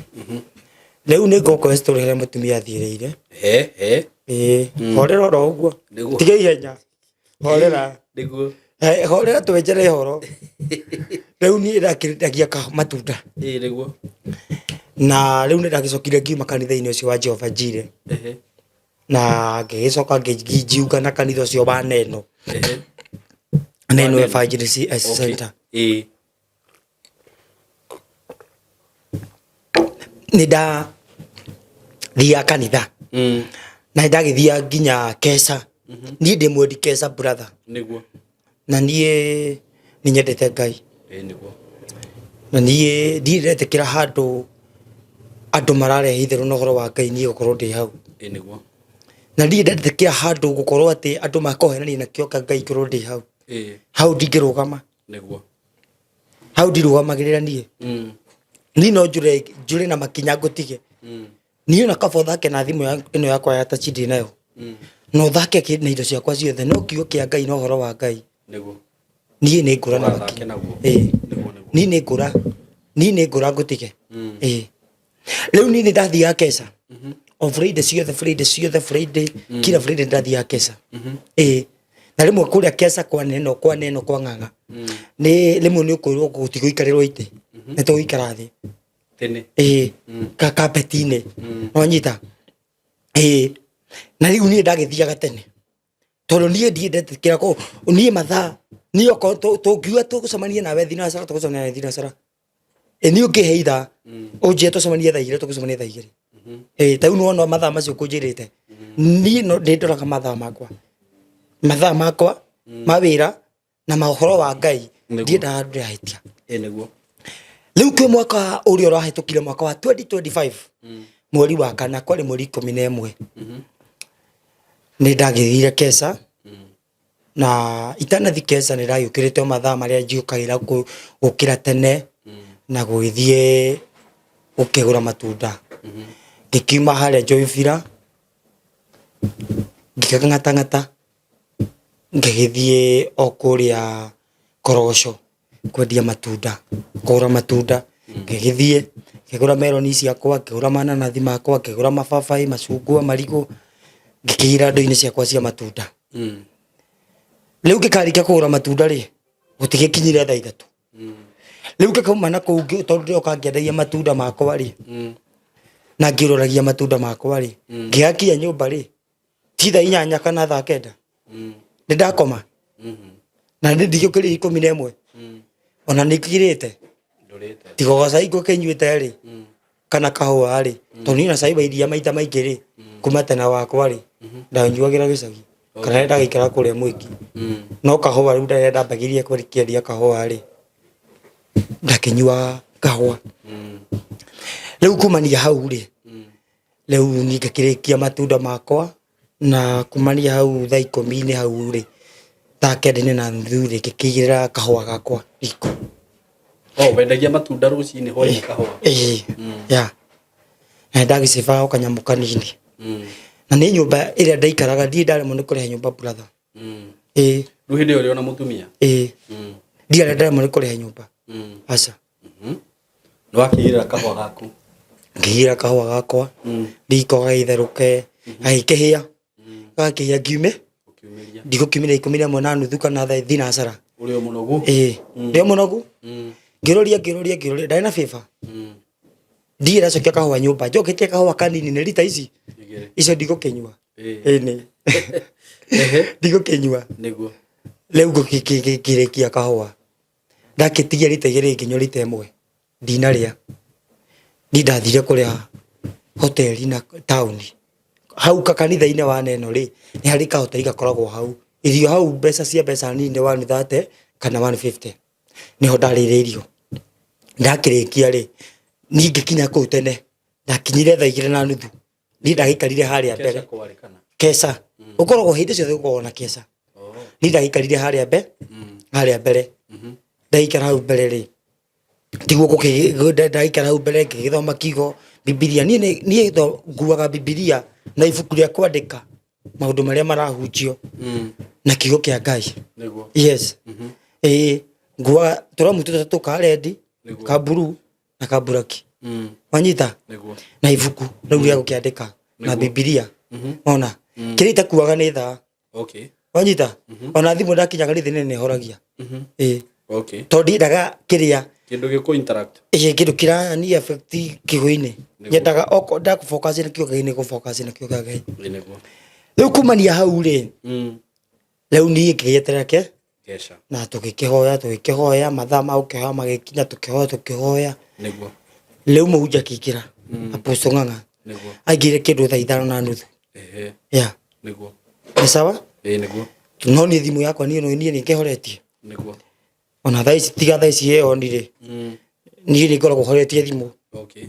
rä u nä ngåkå tå rä here må tumia athiä rä ire horera oro å guo tiga ihenya horera horera tå wenjere horo rä u niä ndakä matunda na rä u nä ndagä cokire ngiuma kanitha-inä å cio wa Jehova Jire na ngä gä coka ngä njiunga na kanitha å cio wa Neno Evangelism Center nä ndathiaga kanitha na nä ndagä thia nginya Kesa niä ndä mwendi Kesa brother na niä ni nyendete Ngai niguo na niĩ ndiretekera handũ andũ mararehe itherũ na ũhoro wa Ngai niĩ gũkorwo ndĩ hau niguo na ndiĩ ndetekera handũ gũkorwo atĩ andũ makohenania na kĩo Ngai korwo ndĩ hau hau ndingĩrũgama niguo hau ndirũgamagĩrĩra niĩ niĩ no njũre na makinya ngũtige niĩ na kaba ũthake na thimũ ĩno yakwa ya touch ndĩ nayo no ũthake na indo ciakwa ciothe no kiugo kĩa Ngai na ũhoro wa Ngai niguo niĩ nĩ ngũra na makinya niĩ nĩ ngũra ngũtige rĩu niĩ nĩ ndathiaga Kesha o Friday ciothe kila Friday ndathiaga Kesha na rĩmwe kũrĩa Kesha kwa neno kwa ng'ang'a nĩ rĩmwe nĩ ũkwĩrwo gũtigũikarĩrwo itĩ nĩ tũgũikara thĩ tene kapeti-inĩ no nyita na rĩu niĩ ndagĩthiaga tene tondũ niĩ ndiendete kĩrako niĩ mathaa niĩ okorwo tũngiuga tũgũcemania nawe thinacara tũgũcemania nawe thinacara niĩ ũngĩhe ithaa ũnjĩre tũcemanie thaa 2 tũgũcemania thaa 2 ta rĩu no mathaa macio kũnjĩrĩte niĩ no ndĩndoraga mathaa makwa ma wĩra na maũhoro wa Ngai ndiendaga andũ ndĩrahĩtia niguo rĩu kwĩ mwaka ũrĩa ũrahĩtũkire mwaka wa 2025 mweri wa kana kwarĩ mweri 11 nĩ ndagĩthire Kesha na itanathi Kesha nĩ ndagĩũkĩrĩte mathaa marĩa njiũkagĩra gũkĩra tene na gũgĩthiĩ gũkĩgũra matunda ngĩkiuma harĩa Joyfira ngĩkang'atang'ata ngĩgĩthiĩ o kũrĩa Korogoco kwendia matunda kũgũra matunda ngĩgĩthiĩ ngĩgũra meloni ciakwa ngĩgũra mananathi makwa ngĩgũra mababaĩ macungwa marigũ ngĩkĩira ndo-inĩ ciakwa cia matunda rĩu ngĩkarĩkia kũgũra matunda rĩ gũtigĩkinyire thaa 3 rĩu ngĩkauma na kũu tondũ ndĩroka ngĩendagia matunda makwa rĩ na ngĩroragia matunda makwa rĩ ngĩgakinya nyũmba rĩ ti thaa 8 kana thaa 9 nĩ ndakoma na nĩ ndigĩũkĩrire 11 ona nĩ ngirĩte tiga cai ngũkĩnyuĩte rĩ kana kahũa rĩ tondũ niĩ na cai wa iria maita maingĩ rĩ kuma tene wakwa rĩ ndanyuagĩra gĩcagi kana ndagĩikara kũrĩa Mwiki no kahũa rĩu ndambagĩria kwendia kahũa rĩ ndakĩnyua kahũa rĩu kumania hau rĩ rĩu niĩ ngĩkĩrĩkia matunda makwa na kumania hau thaa 10 hau rĩ thaa 9 na nuthu rĩ ngĩkĩigĩrĩra kahũa gakwa riko wendagia matunda rũcinĩ hwainĩ kahũa na ndagĩciba o kanyamũ kanini na nĩ nyũmba ĩrĩa ndaikaraga ndiĩ ndaremwo nĩ kũrĩha nyũmba brother rĩu hĩndĩ ĩyo ũrĩ ona mũtumia ndiarĩ ndaremwo nĩ kũrĩha nyũmba aca nĩ wakĩigĩrĩra kahũa gaku ngĩigĩrĩra kahũa gakwa riko gagĩtherũke gagĩkĩhĩa gagakĩhĩa ngiume ndigũkiumĩra 11 na nuthu kana thaa thinacara ũrĩ o mũnogu ndĩ o mũnogu ngĩroria ndarĩ na bĩba ndiĩ ndacokia kahũa nyũmba njokĩtie kahũa kanini nĩ rita icio ndigũkĩnyua nĩ ndigũkĩnyua rĩu ngĩrĩkia kahũa ndakĩtigia rita 2 nginya rita 1 ndinarĩa ni ndathire kũrĩa hoteli na taũni hau kanitha-inĩ wa neno rĩ nĩ harĩ kahoteli gakoragwo hau irio hau mbeca nini 130 kana 150 niho ndarĩire irio ndakĩrĩkia rĩ niĩ ngĩkinya kũu tene ndakinyire thaa 2 na nuthu niĩ ndagĩikarire harĩa mbere Kesha ũkoragwo hĩndĩ ciothe ũkoragwo na Kesha niĩ ndagĩikarire harĩa mbere ndaikara hau mbere rĩ tiguo ndaikara hau mbere ngĩgĩthoma kiugo Bibilia niĩ nguaga Bibilia na ibuku rĩa kwandĩka maũndũ marĩa marahunjio na kiugo kĩa Ngai yes nguaga tũramu tũtatũ ka red ka blue na ka black wanyita na ibuku rĩu rĩa gũkĩandĩka na Bibilia ona kĩrĩa itakuaga nĩ thaa wanyita ona thimũ ndakinya kanitha-inĩ nĩ horagia tondũ ndiendaga kĩrĩa kĩndũ gĩkũ interact kĩndũ kĩrani affect kiugo-inĩ nyendaga oko ndakufocus na kiugo gĩinĩ gũfocus na kiugo gĩai rĩu kumania hau rĩ rĩu niĩ ngĩgĩeterera Kesha na tũgĩkĩhoya mathaa ma gũkĩhoya magĩkinya tũkĩhoya rĩu mũhunjia akĩingĩra Apostle Ng'ang'a aingĩrire kĩndũ thaa 5 na nuthu nĩ sawa no niĩ thimũ yakwa niĩ nĩ ngĩhoretie ona thaici tiga thaici yeo nire ni ni ngoragwo horetie thimu okay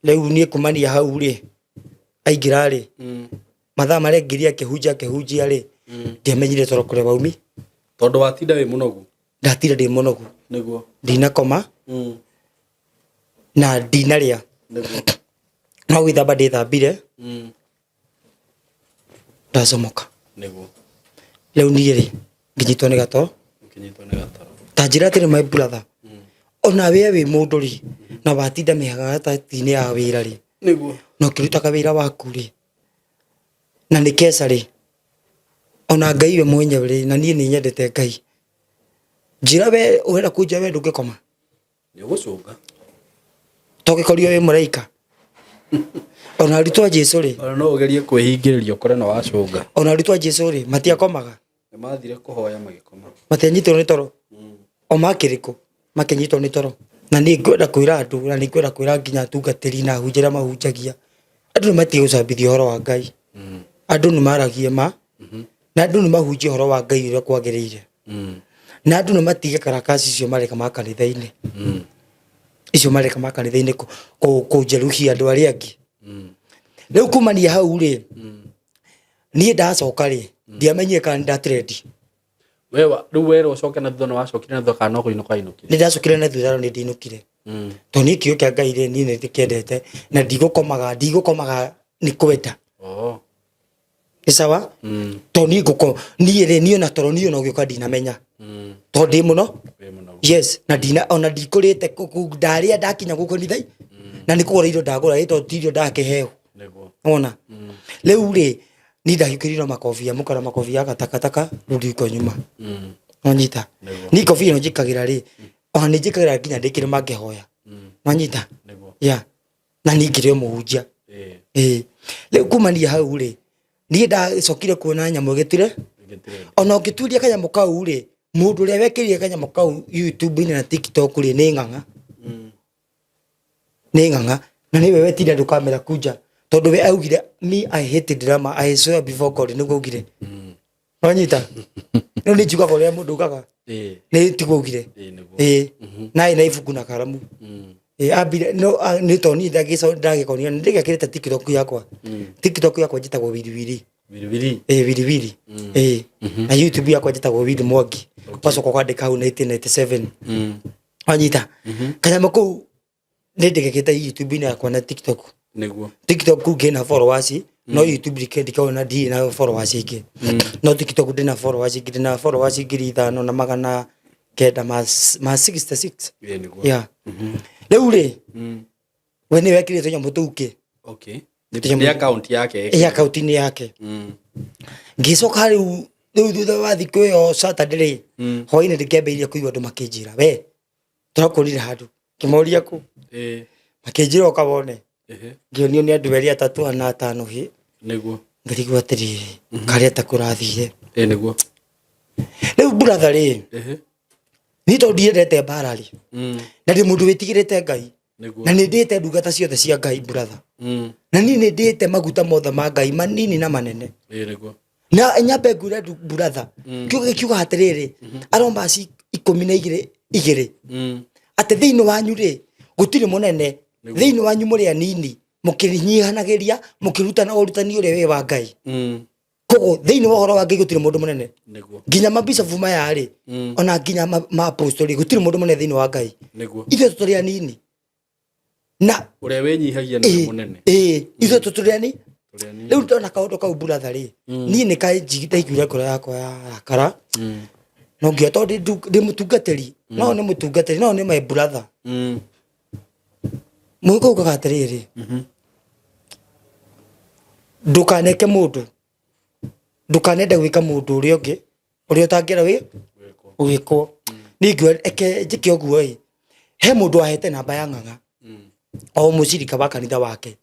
riu ni kumania hau ri aingira ri mathaa maria ngiria kehunjia ri ndiamenyire toro kure baumi tondu watinda wi munogu ndatinda ndi munogu niguo ndina koma na ndinaria niguo no gwithamba ndithambire ndacomoka niguo riu ni ri nginyitwo ni gato tanjira atiri my brother ona we mundu ri na watinda mihaga tatini ya wira ri niguo no kiruta kawira waku ri na ni kesa ri ona Ngai we mwenyewe ri na nie ni nyendete Ngai njira we urenda kunja we ndungikoma ni gucunga togikorio we muraika ona ritwa Jesu ri ona no ugerie kwihingiriria ukore na wacunga ona ritwa Jesu ri matiakomaga ni mathire kuhoya magikoma matianyitwo ni toro o makiriko makenyitwo ni toro na ni ngwenda kwira andu na ni ngwenda kwira nginya tungatiri na hunjira mahunjagia andu ni matige gucambithia horo wa Ngai andu ni maragie ma na andu ni mahunjia horo wa Ngai uria kwagiriire na andu ni matige karakasi cio mareka makanitha-ini icio mareka makanitha-ini kunjeruhia andu aria angi riu kumania hau ri ni ndacoka ri ndiamenyire kana ndatredi wewa riu wera ucoke na thutha wacokire na thutha kana no kuinuka inukire ni ndacokire na thutha ni ndinukire to ni kio kia Ngai ri ni ndikendete na ndigukomaga ni kwenda ni sawa to ni guko ni ri ni ona toro ni ona ugioka ndinamenya to ndi muno yes na ndina ona ndikurite ndaria ndakinya guko nithai na ni kugura indo ndagura ito tirio ndakeheo ona riu ri ni ndahikiriro makofia mukara makofia gatakataka rudi ko nyuma nonyita ni kofia njikagira ri ona ni njikagira kinya ndikire mangehoya nonyita ya na ni ngire muhunjia riu kumania hau ri ni ndacokire kuona nyamu gitire ona ngituria kanyamu kau ri mundu ria wekirire kanyamu kau YouTube na TikTok ri ni nganga na ni wewe tinda ndukamera kuja tondu we augire me I hate drama I swear before God niguo ugire wanyita no ni juga kore mundu gaga ni tigugire na ina ifuku na karamu abire no ni to ni ndagiso ndagikonia ndigakireta TikTok yakwa njitagwo wiriwiri na YouTube yakwa njitagwo wiri mwangi paso kwa kwandika hau 1997 wanyita kanyama ku ni ndigakita YouTube yakwa na TikTok niguo TikTok ngina followers no YouTube ndikona ndi na followers ingi no TikTok ndina followers ingi na followers ngiri 5 na magana kenda ma 66 yeah riu ri we ni wekire tonyo mutuke okay ni account yake account ni yake ngicoka riu thutha wa thiku yo Saturday hoine ndikembeire kuigwa andu makinjira we turakurire handu kimoria ku makinjira ukabone ngionio ni andu eri atatu ana atano hi niguo ngirigwa atiriri karia takurathire niguo riu brother ri ni to ndiendete mbara ri na ndi mundu witigirite Ngai na ni ndite ndungata ciothe cia Ngai brother na ni ndite maguta mothe ma Ngai manini na manene niguo na nyambe ngure brother kiuga hatiriri aromba ci 12 ate thiini wanyu ri gutiri munene thiini wanyu muri anini mukinyihanagiria mukirutana urutani ure we wa Ngai kogo thiini wa horo wa Ngai gutiri mundu munene nginya mabisa vuma yari ona nginya ma apostoli gutiri mundu munene thiini wa Ngai ithe tuturi anini na ure we nyihagia ni munene ithe tuturi ani riu ndona kaundu kau brother ri ni ni kai njigita ikiura kora yakwa ya kara no ngio to ndi mutungatiri no ni mutungatiri no ni my brother mwiko ukaгаtiriri ndukaneke mundu ndukanende gwika mundu uria ungi uria utangira wi wiko ningwe eke njike oguo he mundu ahete namba ya nganga o mucirika wa kanitha wake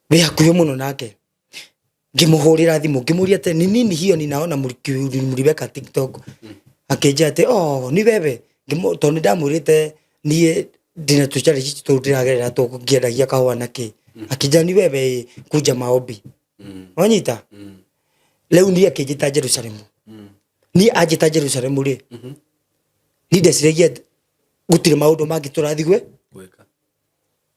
we hakuhi muno nake ngimuhurira thimu ngimuria ate ni nini hiyo ninaona muribeka TikTok akenja ate ni wewe to ni ndamurite nie ndina tuchari citu tu ndiragerera tu ngiendagia kahua naki akija ni wewe kuja maombi wanyita leo ni akinjita Jerusalem ni ajita Jerusalem ri ni ndeciragia gutire maundu mangi turathigwe gweka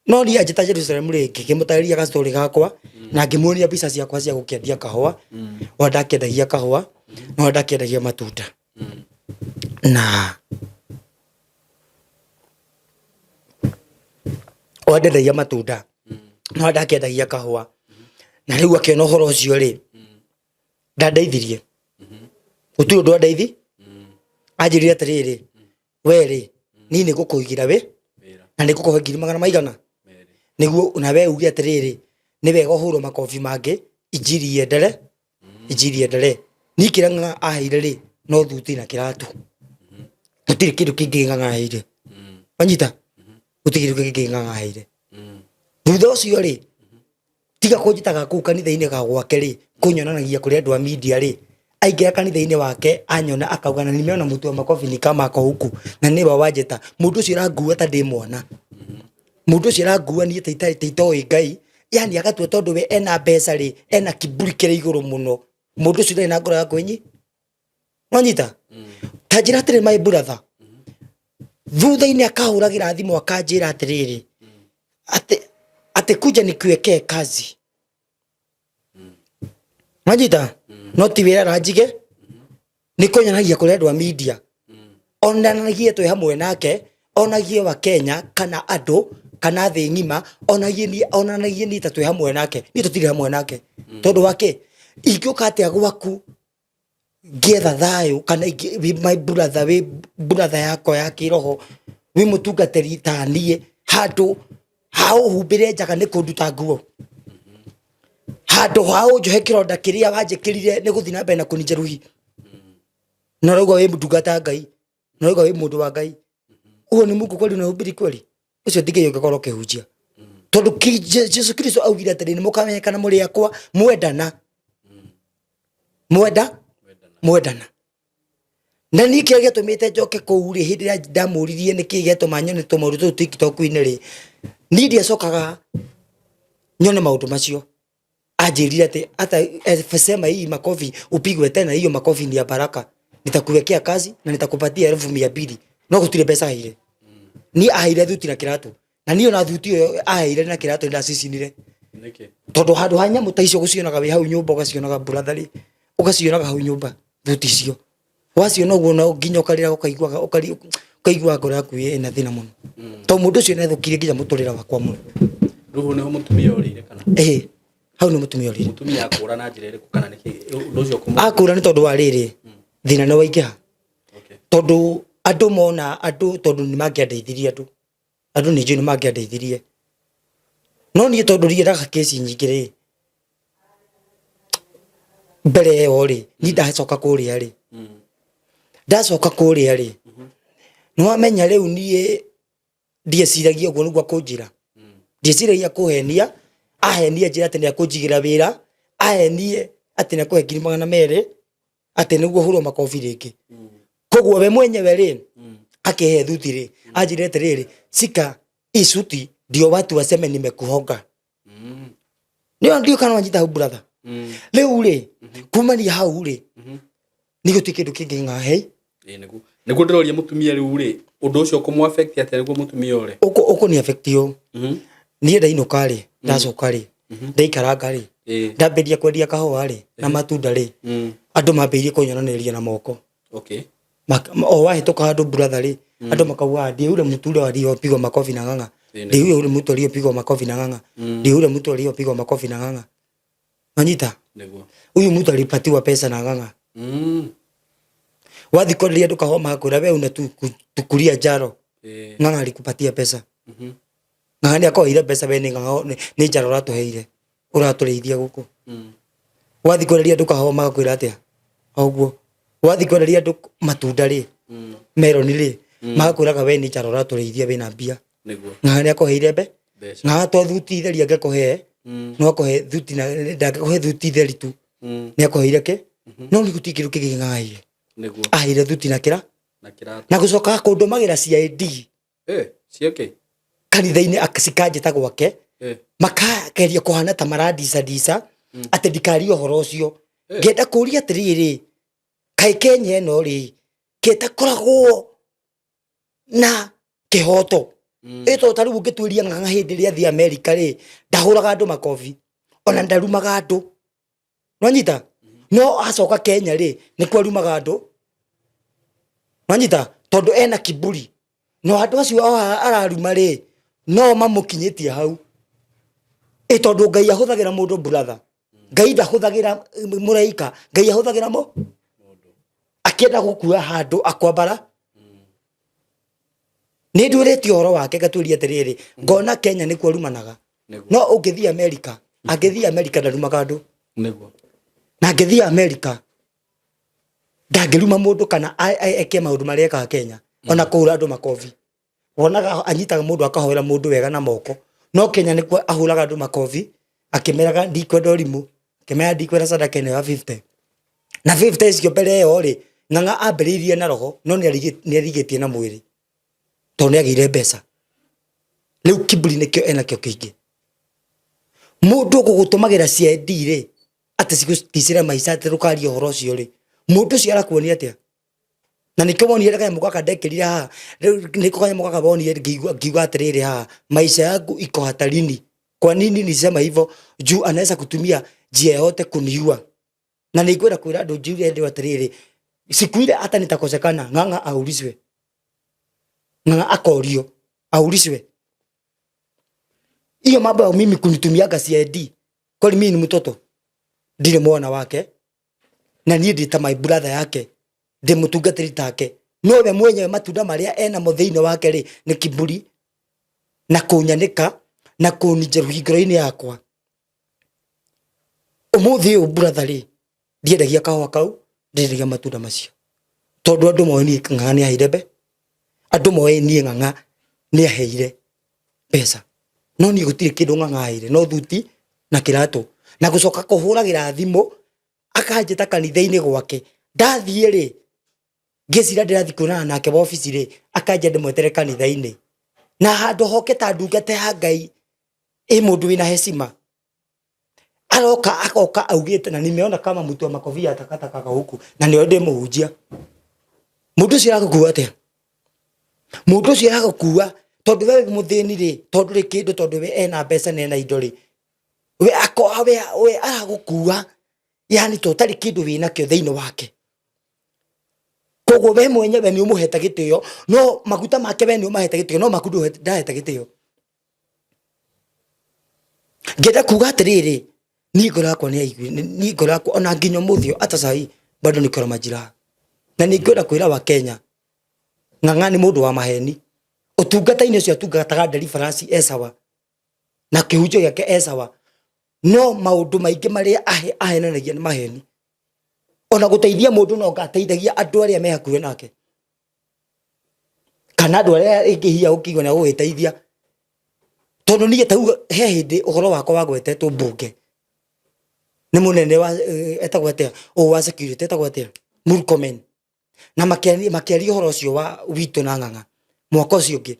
no ni ajita Jerusalem ringi ngimutariria ga story gakwa na ngimuonia mbica ciakwa cia gukendia kahua wa ndakendagia kahua no ndakendagia matunda na wandendagia matunda no ndakendagia kahua na riu akiona horo ucio ri ndandeithirie gutiri undu andeithi anjirire atiriri we ri ni ni gukuigira we na ni gukuhe 200 niguo na we uge atiriri ni wega uhurwo makofi mangi injiri endere ni kiranga aheire ri no thuti na kiratu gutiri kindu kingi ng'ang'aheire wanyita gutiri kindu kingi ng'ang'aheire thutha ucio ri tiga kunjitaga kuu kanitha-ini ga gwake ri kunyonanagia kuri andu a media ri aingira kanitha-ini wake anyona akauga na nimeona mutu wa makofi ni kama ako huku na ni wa wajeta mundu ucio rangua ta ndi mwana mundu ucio rangua ni taitoi ngai yani agatua tondu we ena mbeca ri ena kiburi kire iguru muno mundu ucio ndari na ngoro ya kwenyi wanyita tajira tire my brother thutha-ini akahuragira thimu akanjira atiriri ate kuja nikuwekee kazi wanyita no ti wira ranjige nikonyanagia kuri andu a media onanagie twi hamwe nake onagie wa Kenya kana andu kana thi ngima onanagie ni ta twi hamwe nake ni tutire hamwe nake tondu wake ingioka atia gwaku ngietha thayo kana my brother we brother yako ya kiroho wi mutungateri tanie handu hao humbire njaga ni kunduta nguo handu hao njohe kironda kiria wanjikirire ni guthina mbere na kuninjeruhi na rauga we mutungata ngai na rauga we mundu wa ngai uo ni mungu kweli na humbiri kweli ucio ndige ngikoro kihunjia tondu Jesu Kristo augire atiri ni mukamenyekana muri akwa mwendana na ni kia gitumite njoke kuu ri hindi ya ndamuririe ni ki gituma nyone tumauru tu TikTok-ini ri ni ndia cokaga nyone maundu macio ajirire ati hata sema hii makofi upigwe tena hiyo makofi ni ya baraka nitakuwekea kazi na nitakupatia 200 no gutire pesa ile ni aheire thuti na kiratu na niyo na thuti yo aheire na kiratu nda cicinire niki tondu handu hanya mutaicio gucionaga wi hau nyumba ugacionaga brotherly ugacionaga hau nyumba thuti cio wacio no guo nginya ukarira ukaigua ngoro yaku ina thina muno to mundu ucio nethukire nginya muturira wakwa muno ruhu ne mutumia orire kana hau ni mutumia orire mutumia akura na njira iriku kana niki undu ucio kumu akura ni tondu wa riri thina no waingiha tondu andu mona andu tondu ni mangiandeithirie andu ni njui ni mangiandeithirie no ni tondu rieraga kesi nyingi ri mbere yo ri ni ndacoka kuria ri ndacoka kuria ri no amenya riu nie ndieciragia guo niguo kunjira ndieciragia kuhenia ahenia njira ati ni akunjigira wira ahenie ati ni akuhe 200 ati niguo hurwo makofi ringi koguo we mwenyewe ri akihe thuti ri anjire atiriri sika isuti ndio watu waseme nimekuhonga ndio kana wanjita hau brother leo ri kumania hau ri nigo tikindu kingi ngahe niguo ndiroria mutumia riu ri undu ucio kumu affect ati niguo mutumia ore uko ni affect yo ni ndainuka ri ndacoka ri ndaikaranga ri ndambiria kwendia kahua ri na matunda ri andu mambirie kunyonaniria na moko o wahituka handu brother ri andu makauga ndi ule muture wali opigwa makofi na ng'ang'a ndi ule mutu ali opigwa makofi na ng'ang'a ndi ule mutu ali opigwa makofi na ng'ang'a manyita niguo huyu mutu alipatiwa pesa na ng'ang'a wathikoreria ndukahoma makura we una tukuria jaro ng'ang'a alikupatia pesa ng'ang'a ni akoire pesa we ni ng'ang'a ni jaro ratuheire uratureithia guku wathikoreria ndukahoma makwira atia oguo wathikoreria ndu matunda ri meloni ri makwiraga we ni jaro ratureithia we na mbia niguo ng'ang'a ni akoheire be ng'ang'a to thuti theria ngekuhe no akohe thuti na ndangekuhe thuti theri tu ni akoheire ke no ni gutikiru kiging'aire niguo ahire thuti na kiratu na gucoka kundumagira CID ciake kanitha-ini akasikajeta gwake makageria kuhana ta maradisa ati ndikari uhoro ucio ngenda kuria atiriri kai Kenya ino ri keta koragwo na kihoto ito tari ungituiria ng'ang'a hindi ria thi America ri ndahuraga andu makofi ona ndarumaga andu nwanyita no acoka Kenya ri ni kwarumaga andu nwanyita tondu ena kiburi no andu acio araruma ri no mamukinyitie hau tondu Ngai ahuthagira mundu brother Ngai ndahuthagira muraika Ngai ahuthagira mundu akienda gukua handu akwambara ni ndurite horo wake gaturia atiriri ngona Kenya ni kwarumanaga no ungithia America angithia America ndarumaga andu niguo na angithia America ndangiruma mundu kana eke maundu maria eka Kenya ona kuhura andu makofi wonaga anyitaga mundu akahoera mundu wega na moko no Kenya ni kwa ahuraga andu makofi akimeraga ndikwenda urimu akimera ndikwenda sadaka ene ya 50 na 50 icio mbere yo ri ng'ang'a ambiririe na roho no ni arigitie na mwiri to ni agire mbeca riu kiburi nikio ena kio kingi mundu gugutumagira CID ri ati cigusticira maica ati rukaria horo cio ri mundu cio arakuonia atia na nikio wonire kanya mukaka ndekirire ha niko kanya mukaka wonire ngigwa atiriri ha maisha yangu iko hatarini. Kwa nini nisema hivyo? Juu anaweza kutumia njia yote kuniua na ningwenda kwira andu juu ende atiriri siku ile hata nitakosekana ng'ang'a aulizwe ng'ang'a akorio aulizwe hiyo mambo ya mimi kunitumiaga CID kwani mimi ni mtoto ndile mwana wake na niĩ ndita my brother yake ndi mutungatiri take no we mwenyewe matunda maria ena muthiine wake ri ni kiburi na kunyanika na kunjeru hingiro-ini yakwa umuthi u brother ri ndiendagia kahua kau ndiendagia matunda macio tondu andu moe ni ng'ang'a ni ahirebe andu moe ni ng'ang'a ni aheire pesa no ni gutire kindu ng'ang'a aheire no thuti na kiratu na gucoka kuhuragira thimu akanjita kanitha-ini gwake ndathie ri ngicira ndirathi kuonana nake wa ofisi ri akanja ndimwetere kanitha-ini na handu hoke ta ndungate ha Ngai mundu wina heshima agoka augite na nimeona kama mtu wa makofi atakataka huku na ndio ndimuhunjia mundu cio agukua atia mundu cio agukua tondu we muthini ri tondu ri kindu tondu we ena mbeca na ena indo ri we aragukua yani totari kindu wina kio thiini wake koguo we mwenyewe ni umuheta gitio no maguta make we ni umaheta gitio no makundu ndaheta gitio ngenda kuga atiriri ni ngorakwa ni aigwi ni ngorakwa ona nginyo muthio ata sai bado ni kora majira na ni ngora kwira wa Kenya ng'ang'a ni mundu wa maheni utungata-ini cio atungataga deliverance esawa na kihunjio yake esawa no maundu maingi maria ahenanagia ni maheni ona guteithia mundu no ngateithagia andu aria me hakuhe nake kana andu aria ingihia ukigwa na guteithia tondu ni getau he hindi uhoro wakwa wagwetetwo mbunge ni munene wa etagwo atia o wa security etagwo atia Murkomen na makiaria uhoro ucio wa witu na ng'ang'a mwaka ucio ungi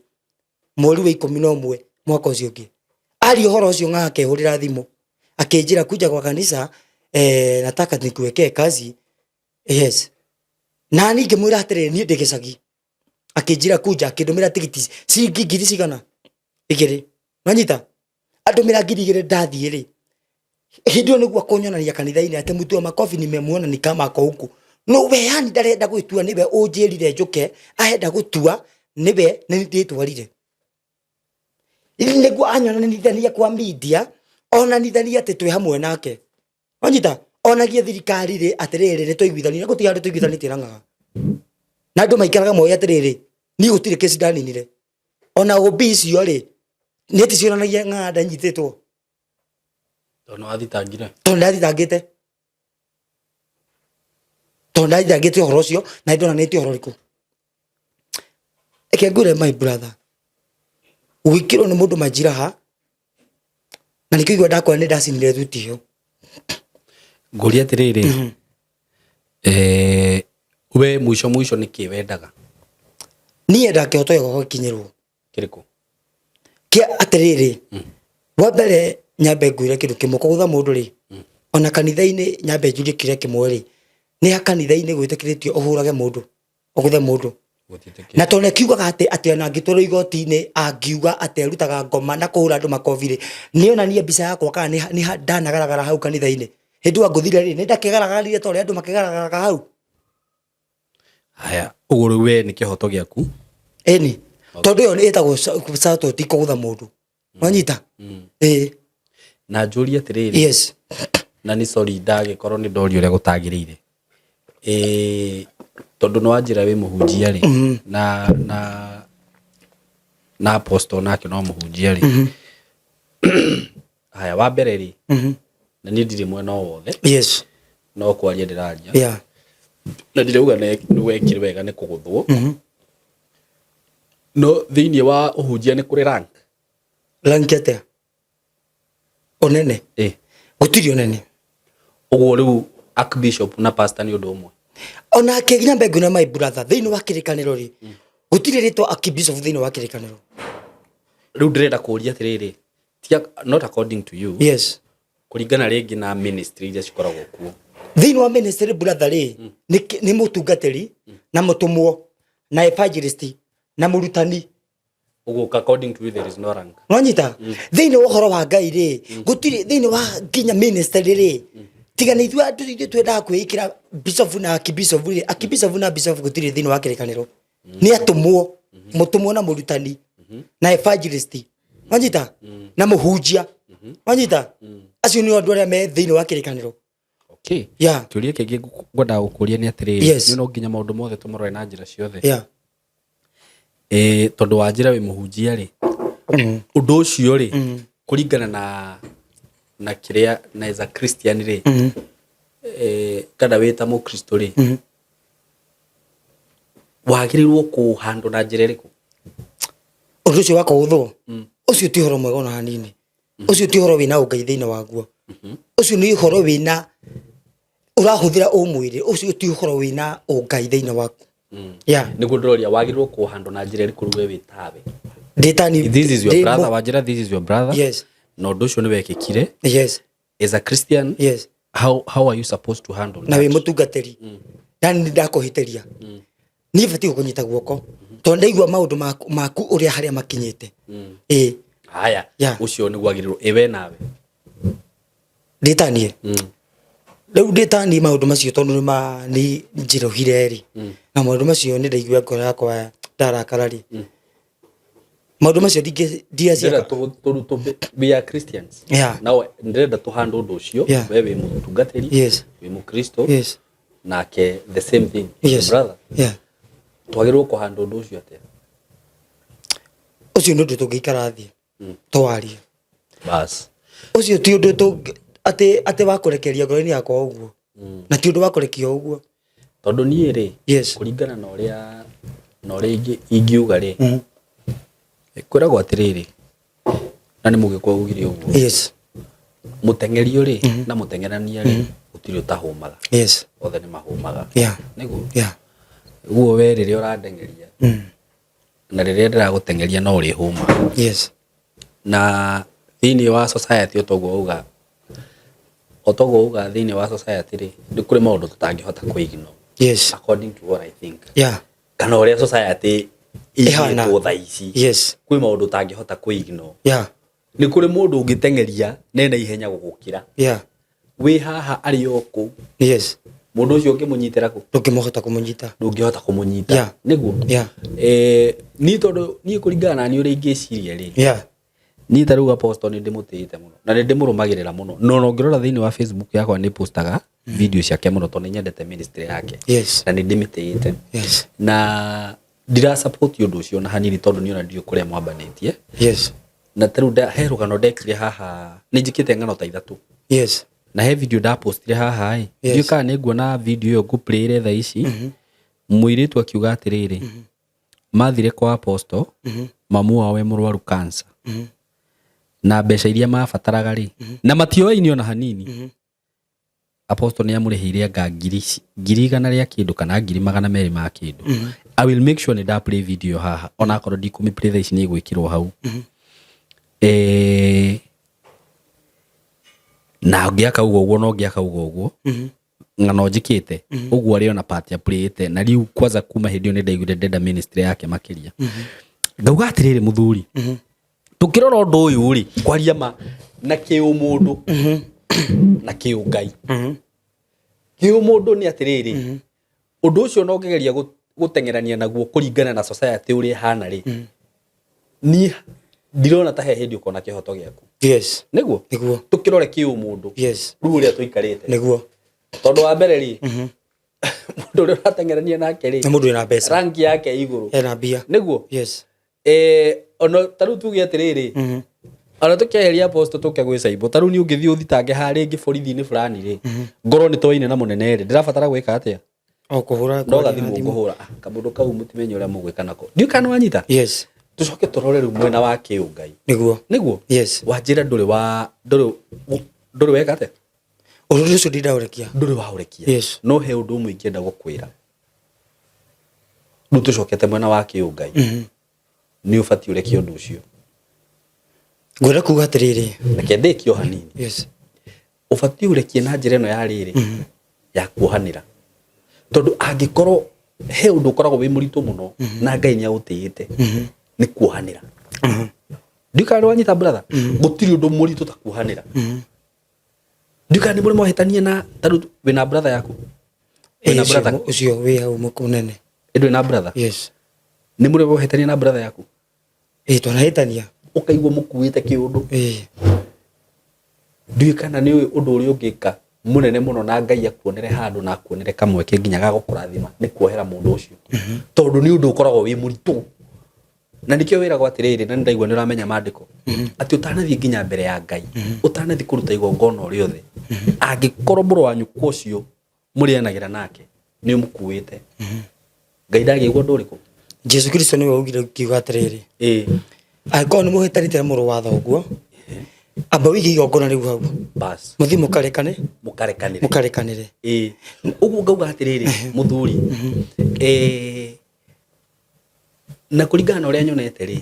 mweri wa 11 mwaka ucio ungi ari uhoro ucio ng'ang'a akehurira thimu akinjira kuja kwa kanisa nataka nikuwekee kazi yes na ninge mwira atiriri ni ndigicagi akinjira kuja akindumira tigiti ciringi ngiri cigana igiri manyita andumira ngiri igiri ndathie ri hindio niguo kunyonania kanitha-ini ati mutu wa makofi nimemuona ni kama ako huku no we yani ndarenda gwitua niwe unjirire njuke ahenda gutua niwe ni nditwarire ili niguo anyona ni nithania kwa media ona nithania ati twi hamwe nake manyita onagie thirikari ri atiriri ni twaiguithania na gutia andu twaiguithanitie na ng'ang'a na andu maikaraga moya atiriri ni gutire kesi ndaninire ona obi icio ri ni ticionanagia ng'ang'a ndanyititwo tono athitangire tondathitangite uhoro ucio na ndona neti uhoro riku eke ngure my brother wikiro ni mundu majiraha na nikigwa ndakwa ni ndacinire thuti hiyo nguri atiriri we mwisho niki wendaga nie ndakihoto yo gukinyirwo kiriku kia atiriri wa mbere nyambe ngwire kindu kimwe kugutha mundu ri ona kanitha-ini nyambe njurie kiria kimwe ri ni ha kanitha-ini gwitikiritio uhurage mundu uguthe mundu na tone kiugaga ati ona ngitwaro igoti-ini angiuga ati arutaga ngoma na kuhura andu makobi niona nie mbica yakwa kana ni ndanagaragara hau kanitha-ini hindu anguthire ri ni ndakigaragaraire tore andu makigaragaraga hau haya uguru we ni kihoto giaku eni tondu yo ni etagwo sato ti kugutha mundu wanyita na njuri atiriri yes na ni sorry ndagikorwo ni ndori uria gutagirire tondu no anjira wi muhunjia ri na apostle nake no muhunjia ri haya wa mbere ri na ni ndiri mwena wothe yes no kwaria ndiraria yeah na ndirauga ni wekire wega ni kuguthwo no thiini wa uhunjia ni kuri rank atia onene gutiri onene uguo riu archbishop na pastor ni undu umwe ona keginya mbegu na my brother thiini wa kirikaniro ri gutiri ritwa archbishop thiini wa kirikaniro riu ndirenda kuria atiriri not according to you yes kuringana ringi na ministry iria cikoragwo kuo thiini wa ministry brother ri ni mutungatiri na mutumwo na evangelist na murutani uguo according to you there is no rank nonyita thiini wa horo wa Ngai ri gutiri thiini wa kinya ministry ri tiga ni ithu andu twenda kwikira bishop na archbishop ri archbishop na bishop gutiri thiini wa kirikaniro ni atumwo mutumwo na murutani na evangelist nonyita na muhunjia nonyita acio ni andu aria me thiini wa kirikaniro okay yeah kiuria kingi ngwenda gukuria ni atiriri yes. ni no nginya maundu mothe tumurore na njira ciothe yeah tondu wa njira wi muhunjia ri undu ucio ri kuringana na kiria na as a Christian ri kana wita mu Kristo ri wagirirwo kuhandwo na njira iriku undu ucio wako uthwo ucio ti horo mwega ona hanini ucio ti horo wina ungai thiini waguo ucio ni horo wina urahuthira umwiri ucio ti horo wina ungai thiini waku yeah niguo ndoria wagirirwo kuhandwo na njira iriku ruwe witawe nditani this is your brother wajira this is your brother yes no undu ucio ni wekikire yes as a Christian yes how are you supposed to handle na we mutungatiri nani ndakuhiteria ni bati kunyita guoko tondu ndaigua maundu maku uria haria makinyite haya yeah. ucio ni gwagirirwo ewe nawe nditanie riu nditanie maundu macio tondu ni njirohire ri na maundu macio ni ndaigua ngoro yakwa ndarakara ri maundu macio ndiacia we are Christians yeah now ndirenda tuhanda undu ucio yeah. wewe mutungatiri yes we mu Kristo yes nake the same thing yes brother yeah twagirwo kuhanda undu ucio atia ucio ndu tungikara thie twarie bas ucio ti undu ate wakurekeria ngoro-ini yakwa uguo na ti undu wakurekia uguo tondu nie ri yes kuringana na uria ingiuga ri kwiragwo atiriri na ni mugikwa ugire uguo yes mutengerio ri na mutengerania ri utiri utahumaga yes othe ni mahumaga yeah niguo yeah uguo we riria uradengeria na riria ndiragutengeria no uri huma yes na thiini wa society otogo uga thiini wa society ri ni kuri maundu tutangihota kuignore yes according to what I think yeah kana uria society ihana ihana ici yes kwi maundu utangihota kuignore yeah ni kuri mundu ungitengeria nena ihenya gugukira yeah wi haha ari oku yes mundu ucio ungimunyitira ku ndungihota kumunyita ndungihota kumunyita yeah niguo yeah ni tondu ni kuringana na ni uria ingiciria ri yeah ni taru apostle ni ndimutite muno na ni ndimurumagirira muno no ngirora thiini wa Facebook yakwa ni postaga video ciake muno tondu nyendete ministry yake yes na ni ndimitite yes na ndira support undu ucio na hanini tondu ni ona ndio kuria mwambanitie yes na taru he rugano ndekire haha ni njikite ngano ta ithatu yes na he video da postire haha ndio kana ni nguona video yo ku play tha ici muiritu akiuga atiriri mathire kwa apostle mamu wawe murwaru cancer na mbeca iria mabataraga ri na matioini ona hanini apostle ni amurihire anga ngiri igana ria kindu kana ngiri magana meri ma kindu I will make sure ni da play video haha ona akorwo ndikumi play tha ici ni gwikirwo hau na ngiaka uguo no ngiaka uguo ngano njikite uguo ari ona part ya playite na riu kwanza kuma hindi ni ndaiguire ndenda ministry yake makiria ngauga atiriri muthuri tukirora undu uyu ri kwaria ma na kiumundu na kiungai kiumundu ni atiriri undu ucio no ngegeria gutengerania naguo kuringana na society uri hana ri ni ndirona ta he hindi ukona kihoto giaku yes niguo tukirore kiumundu yes ru uri tuikarite niguo tondu wa mbere ri mundu uri ratengerania nake ri mundu ina pesa rangi yake iguru ena bia niguo yes ono taru tuge atiriri ana tukeheria apostle tuke gwisa ibo taru ni ungithi uthitange hari ngi borithi ni fulani ri ngoro ni toine na munene ri ndirabatara gwika atia o kuhura ndo gathimu kuhura kamundu kau mutimenye uria mugwika nako ndiu kana wanyita yes tucoke turore ru mwena wa kiungai niguo yes wanjira nduri weka atia undu ucio ndindaũrekia nduri wa urekia yes no he undu umwe ingenda gukwira ndu tucokete mwena wa kiungai ni ubati urekia undu ucio ngwenda kuga atiriri reke ndikio hanini yes ubati urekie na njira ino ya riri ya kuohanira tondu angikorwo he undu ukoragwo wi muritu muno na Ngai ni agutiite ni kuohanira ndikari wanyita brother gutiri undu muritu ta kuohanira ndikari ni muri mohitanie na taru wina brother yaku wina brother ucio wi hau mukunene ndu na brother yes ni muri mohitanie na brother yaku twanahitania ukaigwa mukuite kiundu ndikana ni undu uri ungika munene muno na Ngai akuonere handu na akuonere kamweke nginya gagukurathima ni kuohera mundu ucio tondu ni undu ukoragwo wi muritu na nikio wira gwa tiriri na ndaigwa ni uramenya maandiko ati utanathie nginya mbere ya Ngai utanathie kuruta igongona uri othe angikorwo muru wanyu kucio murianagira nake ni umukuite Ngai ndagigwa nduriku Jesu Kristo niwe ugire kiuga atiriri agorwo ni muhitanite muru watho uguo amba wigi igongona riu hau bas muthi mukarekanire uguo ngauga atiriri muthuri na kuringana na uria nyonete ri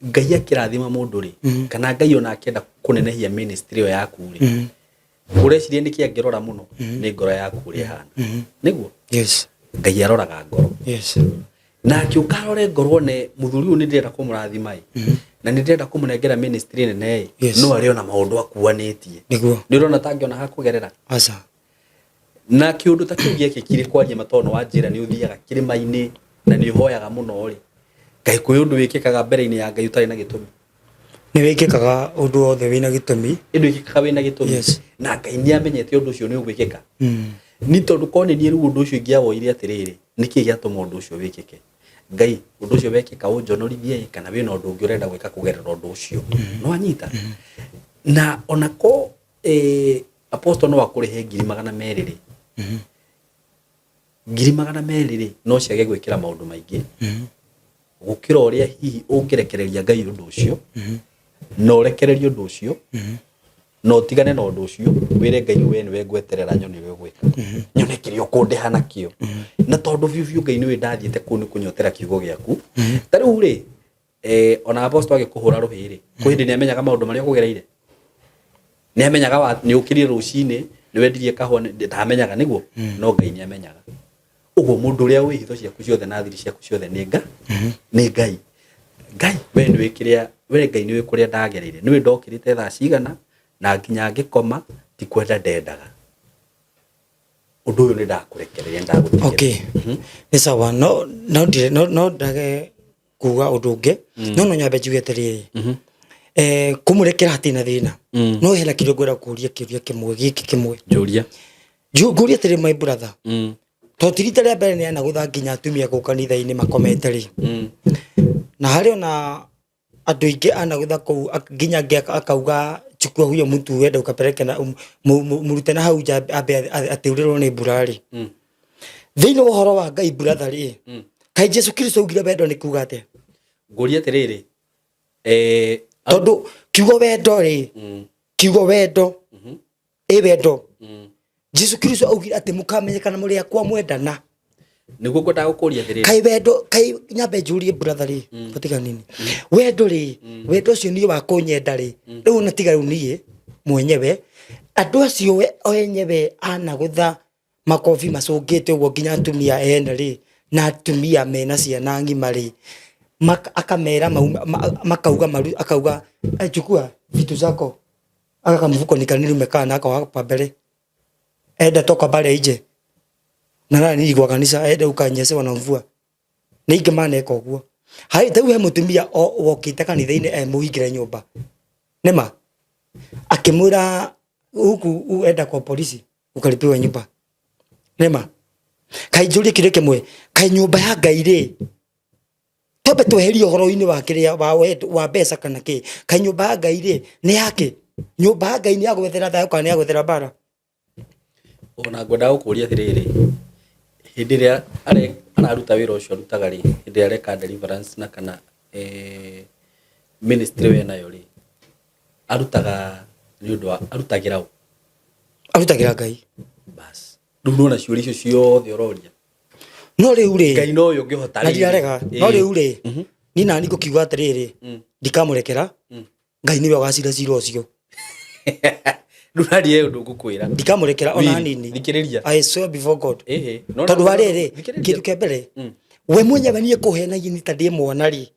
Ngai akirathima mundu ri kana Ngai ona akenda kunenehia ministry yo yaku ri urecirie niki angirora muno ni ngoro yaku ri hana niguo yes Ngai aroraga ngoro yes na kiukarore ngoro ne muthuri ni ndirenda kumurathima na ni ndirenda kumunengera ministry nene no ari ona maundu akuanitie niguo ni urona tangiona hakugerera aca na kiundu ta kiu giekikire kwaria matono wa njira ni uthiaga kirima-ini na ni uhoyaga muno ri Ngai kwi undu wikikaga mbere-ini ya Ngai utari na gitumi ni wikikaga undu othe wina gitumi indu wikikaga wina gitumi na Ngai ni amenyete undu ucio ni ugwikika ni tondu kone ni ru undu ucio ngiawoire atiriri niki giatuma undu ucio wikike Ngai undu ucio wekika unjonorithie kana wina undu ungi urenda gwika kugerera undu ucio no anyita na onako apostle no akurihe 200,000 ri 200,000 ri no ciage gwikira maundu maingi gukira uria hihi ungirekereria Ngai undu ucio no rekereria undu ucio no tigane na undu ucio wire Ngai we ni we ngweterera nyoni we gwika nyone kirio kundeha nakio na tondu biu Ngai ni we ndathiete kuni kunyotera kiugo giaku tariu ri ona apostle agikuhura ruhiri kuhindi ni amenyaga maundu maria kugereire ni amenyaga ni ukiri rucini ni wendirie kahwa ndamenyaga niguo no Ngai ni amenyaga uguo mundu uria wi hitho ciaku ciothe na thiri ciaku ciothe ni Ngai we ni wikiria we Ngai ni we kuria ndagereire ni we ndokirite thaa cigana na nginya ngikoma ti kwenda ndendaga undu uyu ni ndakurekereria ndaguthikira okay ni sawa no ndage kuga undu ungi no nyambe njuge atiriri kumurekera hatina thina no hela kidogo gwera kuria kiria kimwe giki kimwe juria atiriri my brother to tirita ria mbere ni ana gutha nginya atumia ku kanitha-ini makomete ri na hari ona andu ingi ana gutha ku nginya akauga chukua huyo mtu wenda ukapeleke na murute na hau ambe atiurirwo ni burari thiini wa horo wa Ngai brother ri kai Jesu Kristo ugire wendo ni kuga ate nguria atiriri tondu kiugo wendo ri kiugo wendo wendo Jesu Kristo augire ati mukamenyekana muri akwa mwendana niguo ngwenda gukuria atiriri kai wendo kai nyambe njurie brother ri fatika nini wendo ri wendo cio ni wa kunyenda ri riu na tiga riu nie mwenyewe andu acio we enyewe ana gutha makofi macungite uguo nginya atumia ene ri na atumia mena ciana ngima ri akamera makauga maru akauga chukua vitu zako aka mfuko nikanini umekaa nako hapa mbele enda toka pale nje na nani kwa kanisa enda ukanyesewa na mvua ninge maana eko guo hai tau he mutumia wokite kanitha-ini muhingire nyumba nema akimura huku enda kwa polisi ukalipiwa nyumba nema kai njuri kire kimwe kai nyumba ya Ngai ri tobe tweherie horo-ini wa kiria wa mbeca kana ki kai nyumba ya Ngai ri ni yake nyumba ya Ngai ni ya gwethera thayo kana ya gwethera bara ona ngwenda gukuria atiriri hindi ria araruta wira ucio arutaga ri hindi ria reka deliverance na kana ministry we nayo ri arutaga ni undu arutagira Ngai bas nduno ciuri icio ciothe uroria no riu ri Ngai no yo ngihota ri ndirarega no riu ri ni nani gukiuga atiriri ndikamurekera Ngai niwe ugacira cira ucio ndurarie undu ngukwira ndikamurekera ona hanini thikiriria I swear before God no tondu warere kindu kia mbere we mwenyewe nie kuhenagia ni ta ndi mwana ri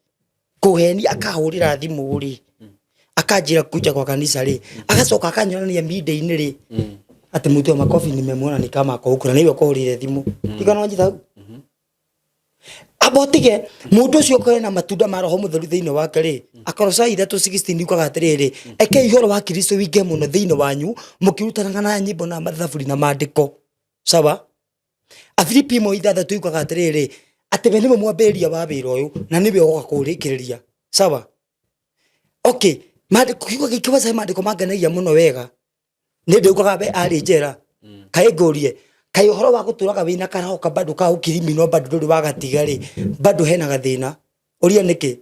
kuheni akahurira thimu ri akanjira kuja kwa kanisa ri agacoka akanyonania media-ini ri ati mutu wa makofi nimemwona ni kama ako ukura niwe kohurire thimu tikana njita abotige mundu ucio kwena matunda ma roho mutheru thiini wake ri akorosa 3:16 ukaga atiriri eke ihoro wa Kristo winge muno thiini wanyu mukirutana na nyimbo na mathaburi na maandiko sawa Afilipi 1:6 ukaga atiriri ati we niwe mwambiria wa wira uyu na niwe ugoka kurikiriria sawa okay maandiko kiugo gikiwa sai maandiko manganagia muno wega ni ndaugaga we ari njera kai ngurie kai uhoro wa guturaga wina karahoka bado ka ukirimi no bado nduri wagatiga ri bado hena gathina uria niki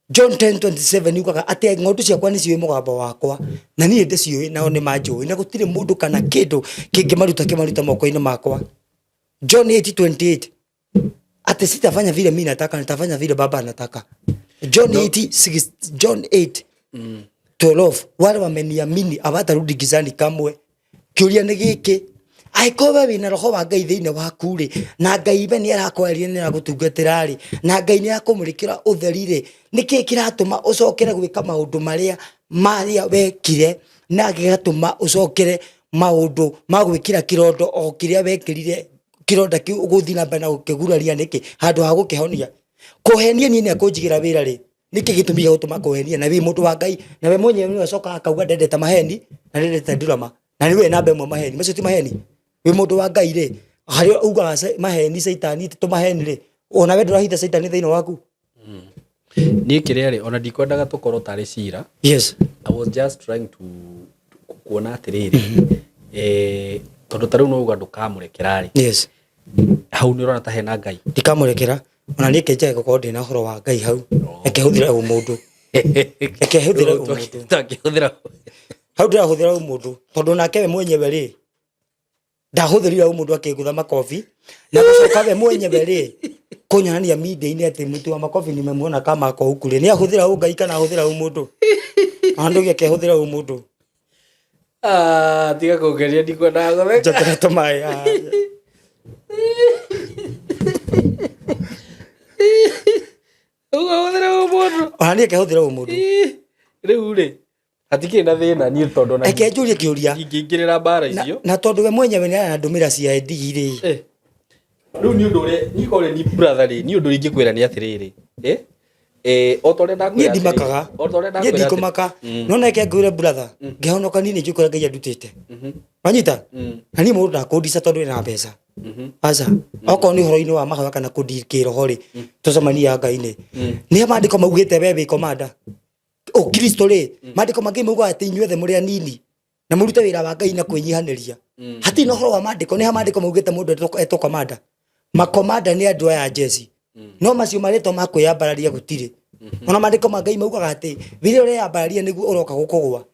John 10:27 ukaga ati ng'ondu ciakwa ni ciwe mugambo wakwa na nie ndiciwe nao ni manjui na gutire mundu kana kindu kimaruta moko-ini makwa John 8:28 ati sitafanya vile mimi nataka nitafanya vile baba anataka John 8:12 wale wameniamini abatarudi gizani kamwe kiuria ni giki aikowe wina roho wa Ngai thiini waku ri na Ngai we ni arakweria ni agutungatira ri na Ngai ni akumurikira utheri ri niki kiratuma ucokere gwika maundu maria wekire na gigatuma ucokere maundu ma gwikira kirondo o kiria wekirire kironda kiu uguthi na mbere na ukiguraria niki handu ha gukihonia kuhenia ni akunjigira wira ri niki gitumia gutuma kuhenia na wi mundu wa Ngai na we mwenyewe ni acoka akauga ndendete maheni na ndendete ndirama na niwe namba imwe maheni macio ti maheni we mundu wa Ngai ri hario ugaga maheni saitani tu maheni ri ona we ndurahitha saitani thiini waku ni kiria ri ona ndikwendaga tukorwo tari cira yes I was just trying to kuona atiriri tondu tariu no uga ndukamurekera ri yes hau ni urona ta hena Ngai ndikamurekera ona ni kenjaga gukorwo ndina horo wa Ngai hau ekehuthira umundu ekehuthira umundu takihuthira hau ndirahuthira umundu tondu nake we mwenyewe ri ndahuthirira umundu akigutha makofi na gucoka we mwenyewe ri kunyonania media-ini ati mutu wa makofi nimemwona kama ako ukuri ni ahuthira Ngai kana ahuthira umundu andu gekehuthira umundu tiga kugeria ndikwendaga guthe njokera tumai ugahuthira umundu ona ni akehuthira umundu riu ri hatikiri na thina ni tondu na ekenjurie kiuria ingingirira bara icio na tondu we mwenyewe ni anandumira CID ri riu ni undu ri ni kore ni brother ri ni undu ringikwira ni atiriri otore ndakwira ni ndimakaga ni ndikumaka nona eke ngwire brother ngihonoka nini njukura Ngai andutite wanyita na ni mundu ndakundisa tondu ina mbeca aca oko ni horo-ini wa mahoya kana kundikira hori tucemania Ngai-ini ni maandiko maugite we wi komanda Kristo ri maandiko mangi mauga ati inyuothe muri anini na murute wira wa Ngai na kwinyihaniria hati no horo wa maandiko ni ha maandiko maugite mundu eto komanda makomanda ni andu aya jeshi no macio mareto makwiyambararia gutire ona maandiko ma Ngai mauga ati wira uri yambararia niguo uroka gukugwa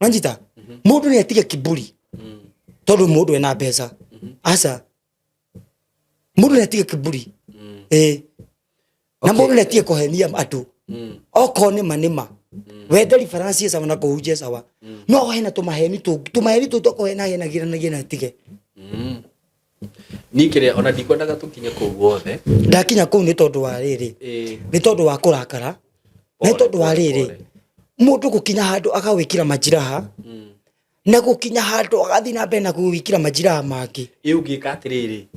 nanjita mundu ni atige kiburi tondu mundu ena mbeca aca mundu ni atige kiburi na mundu ni atige kuhenia andu oko ni manima wenderi Francis sawa na kuhujia sawa no hena tumaheni tu tokohena hena gira na tige Nikire ona ndikwendaga tukinye kuu guothe. Ndakinya kuu ni tondu wa riri. Ni tondu wa kurakara. Ni tondu wa riri. Mundu gukinya handu agawikira majiraha. Na gukinya handu agathi na mbere na gwikira majiraha mangi. Ngika atiriri.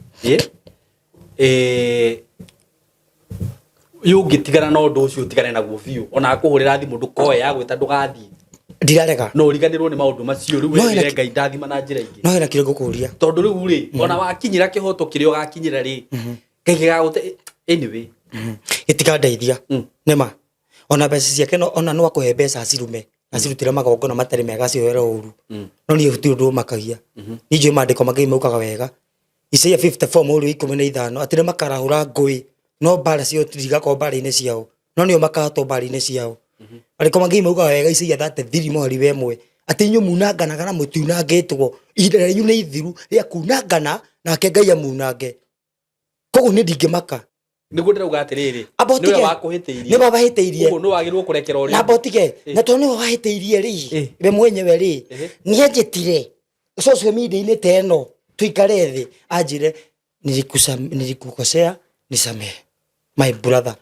Ungitigana na undu ucio utigane naguo biu. Ona akuhurira thimu ndukoe ya gwita ndugathii. Ndirarega. No riganirwo ni maundu macio riu wire Ngai ndathima na njira ingi. No hena kire ngukuria. Tondu riu ri ona wakinyira kihoto kiria ugakinyira ri. Ngai gigagute anyway. Itikandeithia. Nema. Ona mbeca ciake ona no akuhe mbeca cirume. Na cirutira magongona matari mega ciohera uru. No ni huti undu makagia. Ni njui mandiko mangi maukaga wega. Isaia 54 muru 15 atire makarahura ngui. No mbara cio tiriga ko mbara-ini ciao. No nio makahatwo mbara-ini ciao. Ariko mangi mauga wega Isaia 33 mweri wemwe ati inyu munanganaga na mutiunangitwo ihinda rĩanyu nĩ ithiru rĩa kunangana nake Ngai amunange. Koguo nĩ ndingĩmaka. Niguo ndirauga atiriri niwe wakuhitiirie ni baba hiteirie uguo no wagirwo kurekera uri na botige na to niwe wahiteirie ri we mwenyewe ri ni anjitire social media ini teno tuikare thi anjire nilikukosea nisamehe my brother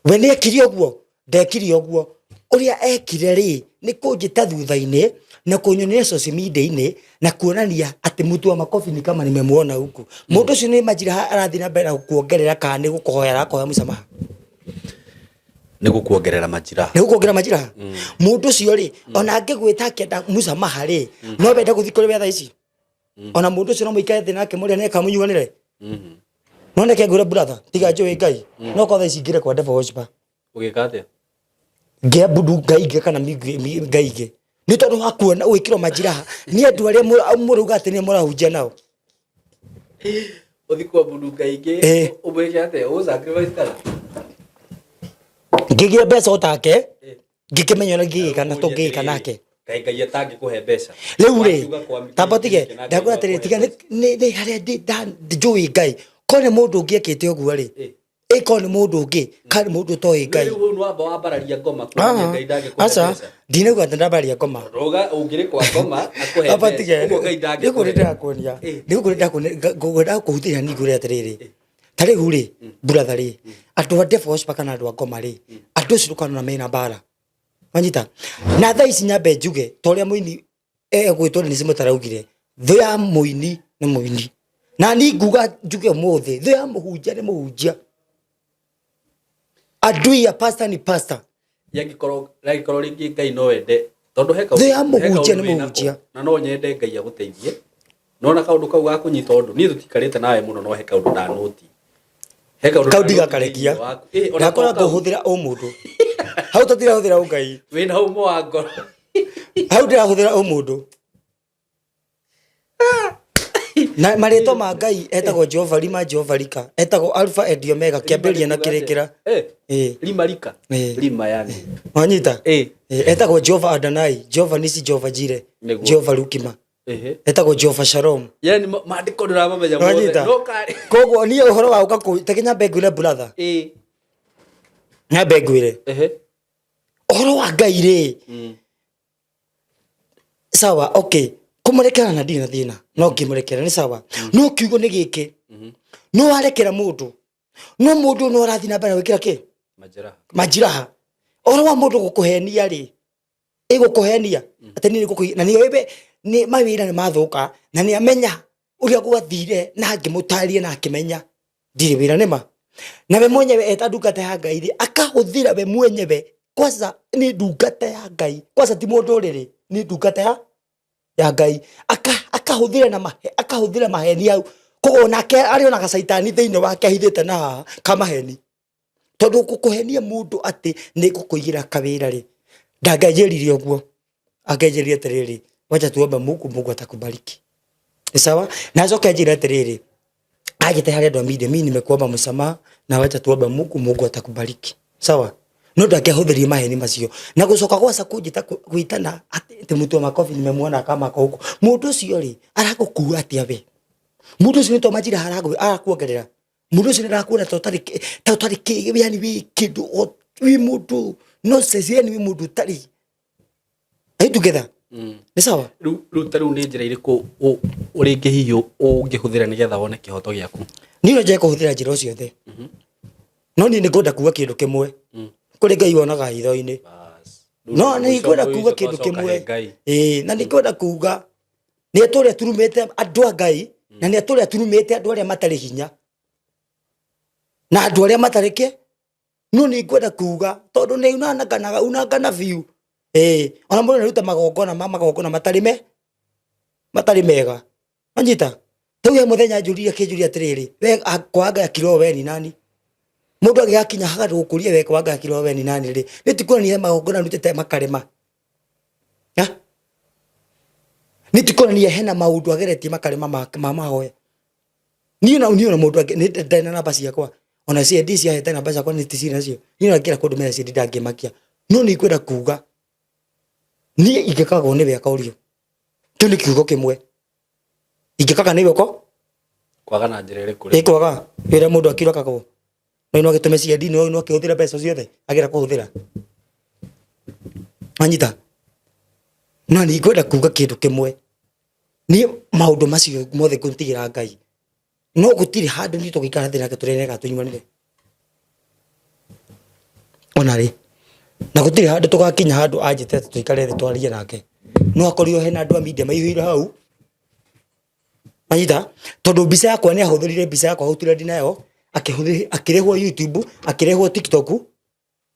we ni ekiri oguo ndekiri oguo uria ekire ri ni kunjita thutha-ini na kunyonera social media-ini na kuonania ati mutu wa makofi ni kama nimemuona huku mundu ucio ni majira arathi na mbere kuongerera kana ni gukohoya arakoya musamaha ni gukuongerera majira mundu ucio ri ona angigwita akenda musamaha ri no benda guthikore wetha ici ona mundu ucio no muikare thi nake muri ne kamunyuanire no neke ngure brother tiga njui Ngai no ko tha ici ngire kwa devil worshiper ugikate ngia budu Ngai kana Ngai ge ni tondu wa kuona wikiro majira ni andu aria muruga ati ni murahunjia nao uthikwa budu Ngai ge ubeke ate o sacrifice kala ngigia mbeca utake ngikimenya ngika na tungika nake Ngai atangi kuhe mbeca riu ri tabotige ndakura tiri tiga ni haria njui Ngai kone mundu ngiekite oguo ri iko ni mundu ungi kari mundu toi Ngai riu no amba wambararia ngoma kwa Ngai ndage kuhe mbeca ndinauga ndambaria ngoma roga ungire kwa ngoma akuhe mbeca uguo Ngai ndage kuhe kuonia ndikurinda kugoda kuhuthira ni ngure atiriri tari uri brother ri andu a devil worshiper kana andu a ngoma ri andu cirukana na mena bara wanyita na thaa ici nyambe njuge toria muini gwitwo ni cimutaraugire thu ya muini ni muini na ni nguga njuge muthi thu ya muhunjia ni muhunjia adui ya pastor ni pastor yagikorwo ringi Ngai no wende tondu heka thu ya muhunjia ni muhunjia na no nyende Ngai aguteithie no na kaundu kau ga kunyita undu ni tutikarite nawe muno no heka undu da noti heka undu kaudiga karekia na kora kuhuthira o mundu hau tatira huthira Ngai wina umo wa ngoro hau ndira huthira o mundu na marito ma Ngai etagwo Jehova Rima Jehova Rika etagwo Alpha and Omega kiambiria na kirikira Rima Rika Rima yani wanyita etagwo Jehova Adonai Jehova Nisi Jehova Jire Jehova Rukima etagwo Jehova Shalom yani maandiko ndiramamenya mothe no kari koguo ni uhoro wa uka kutekenya mbegwire brother na mbegwire uhoro wa Ngai ri sawa okay kumurekera na dina thina no kimurekera ni sawa no kiugo ni giki no arekera mundu no arathi na mbere wikira ki majira oro wa mundu gukuhenia ri igukuhenia ati ni gukuhenia na ni webe ni mawira ni mathuka na ni amenya uria gwathire na ngimutarie na akimenya ndiri wira nima na we mwenyewe etandukate ya Ngai ri akahuthira we mwenyewe kwanza ni ndungata ya Ngai kwanza ti mundu riri ni ndungata ya Ngai akahuthira na akahuthira maheni au kogo nake ari ona gacaitani thiini wake hithite na kamaheni tondu gukuhenia mundu ati ni gukuigira kawira ri ndangejeririe oguo angejeririe atiriri wacha tuombe Mungu atakubariki ni sawa na azoke ajira atiriri agite haria ndo mimi nimekuomba msamaha na wacha tuombe Mungu atakubariki sawa no ndangehuthirie maheni macio na gucoka gwaca kunjita kuitana ati mutu wa makofi nimemuona kama ko huko mundu ucio ri aragukuua atia we mundu ucio nito majira arakuongerera mundu ucio ndarakuona totari ki yani wi kindu wi mundu no sesi yani wi mundu tari ai together Nĩ sawa? Rĩu nĩ njĩra irĩkũ ũrĩngĩ hihi ũngĩhũthĩra nĩgetha wone kĩhoto gĩaku? Niĩ no njage kũhũthĩra njĩra o ciothe. No niĩ nĩngwenda kuuga kĩndũ kĩmwe. Kũrĩ Ngai wonaga hitho-inĩ. No nĩ ngwenda kuuga kĩndũ kĩmwe. Na nĩ ngwenda kuuga nĩ atũ ũrĩa turumĩte andũ a Ngai na nĩ atũ ũrĩa turumĩte andũ arĩa matarĩ hinya na andũ arĩa matarĩ kĩ. No nĩ ngwenda kuuga tondũ nĩ unangana biũ. Ona mũndũ nĩaruta magongona matarĩ mega. Wanyita? Tau he mũthenya njũrire kĩnjũria atĩrĩrĩ, we kwaga ya kiro we ni nani? Mũndũ agĩgakinya haga gũkũria we kwaga ya kiro we ni nani rĩ? Nĩ tikuonania magongona rutĩte makarema. Nĩ tikuonania hena maũndũ ageretie makarema ma mahoya. Niĩ na mũndũ nĩ ndena namba ciakwa. Ona cia ndi cia heta namba ciakwa nĩ ticina nacio. Niĩ no ngĩra kũndũ mera cia ndi ndangĩmakia. No nĩ ngwenda kuuga niĩ ingĩkagwo nĩ weka ũrio. Kĩu nĩ kiugo kĩmwe. Ingĩkaga nĩ weko? Kwaga na njĩra ĩrĩkũ? Ĩ kwaga. Wĩra mũndũ akirokagwo. No gĩtũme cia ndi no akĩhũthĩra mbeca ciothe agera kũhũthĩra. Anyita. No nĩ ngwenda kuuga kĩndũ kĩmwe. Niĩ maũndũ macio mothe ngũtigĩra Ngai. No gũtirĩ handũ nĩ tũgĩikara thĩ nake tũrene gatũnyumanire. Ona rĩ. Na gũtirĩ handũ tũgakinya handũ anjĩte tũikare thĩ twarie nake. No akorirwo hena andũ a media maihũire hau. Anyita. Tondũ mbica yakwa nĩ ahũthĩrire mbica yakwa hau trend nayo akĩrehwo YouTube, akĩrehwo TikTok.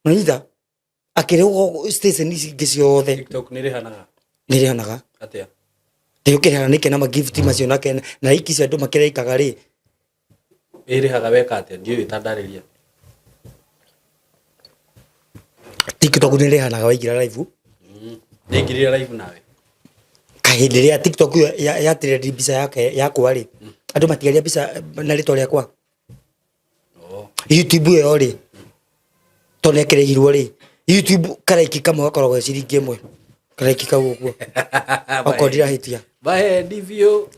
Anyita. Akĩrehwo station ingĩ ciothe. TikTok nĩ rĩhanaga. Nĩ rĩhanaga. Atĩa? Nĩ ũkĩrehana nĩke na gift macio nake na iki cia andũ makĩreikaga rĩ. Ĩrĩhaga weka atĩa? Ndiũĩ tandarĩria. TikTok nĩ rĩhanaga waingĩra live. Nĩ ingĩrĩra live nawe. Kahĩndĩ rĩa TikTok ya trend mbica yake yakwa rĩ. Andũ matigaria mbica na rĩtwa rĩakwa. YouTube yo rĩ. Tondũ nĩkĩrĩhirwo rĩ. YouTube karaiki kamwe gakoragwo ciringi ĩmwe. Karaiki kau ũguo. Okondira hitia. Bahe ndivyo.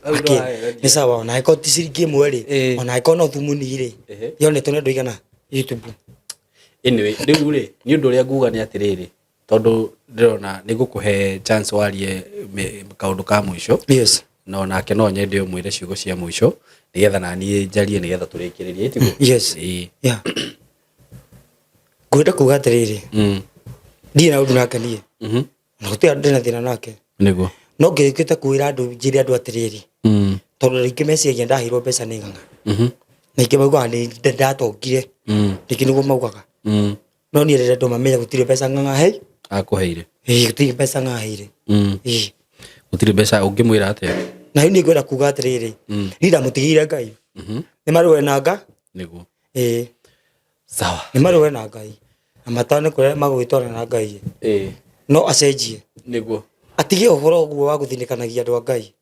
Nĩ sawa ona ĩko ti ciringi ĩmwe rĩ. Ona ĩko no thumuni rĩ. Yonetwo nĩ andũ igana YouTube. Anyway, rĩu rĩ nĩ ũndũ ũrĩa nguga nĩ atĩrĩrĩ. Tondũ ndĩrona nĩ ngũkũhe chance warie kaũndũ ka mũico. Yes. No nake no nyende ũmwĩre ciugo cia mũico nĩgetha na niĩ njarie nĩgetha tũrĩkĩrĩrie ĩtigũ. Yes. Yeah. Ngwenda kuuga atĩrĩrĩ. Ndiĩ na ũndũ nake niĩ. Na gũtirĩ andũ ndĩna thĩna nake. Nĩguo. No ngĩkĩte kwĩra andũ njĩre andũ atĩrĩrĩ. Tondũ rĩngĩ meciria ndahirwo mbeca nĩ ng'ang'a. Na ingĩ maugaga nĩ ndatongire. Rĩngĩ nĩguo maugaga. No niĩ rĩrĩa andũ mamenya gũtirĩ mbeca ng'ang'a hei. Akũheire. Gũtirĩ mbeca ng'ang'a heire. Gũtirĩ mbeca ũngĩmwĩra atĩa? Na niĩ ngwenda kuuga atĩrĩrĩ. Niĩ ndamũtigĩire Ngai. Nĩ marũe na nga. Nĩguo. Sawa. Nĩ marũe na Ngai. Na matane kũrĩa magũgĩtwara na Ngai. No acenjie. Nĩguo. Atige ũhoro ũguo wa gũthinĩkanagia andũ a Ngai.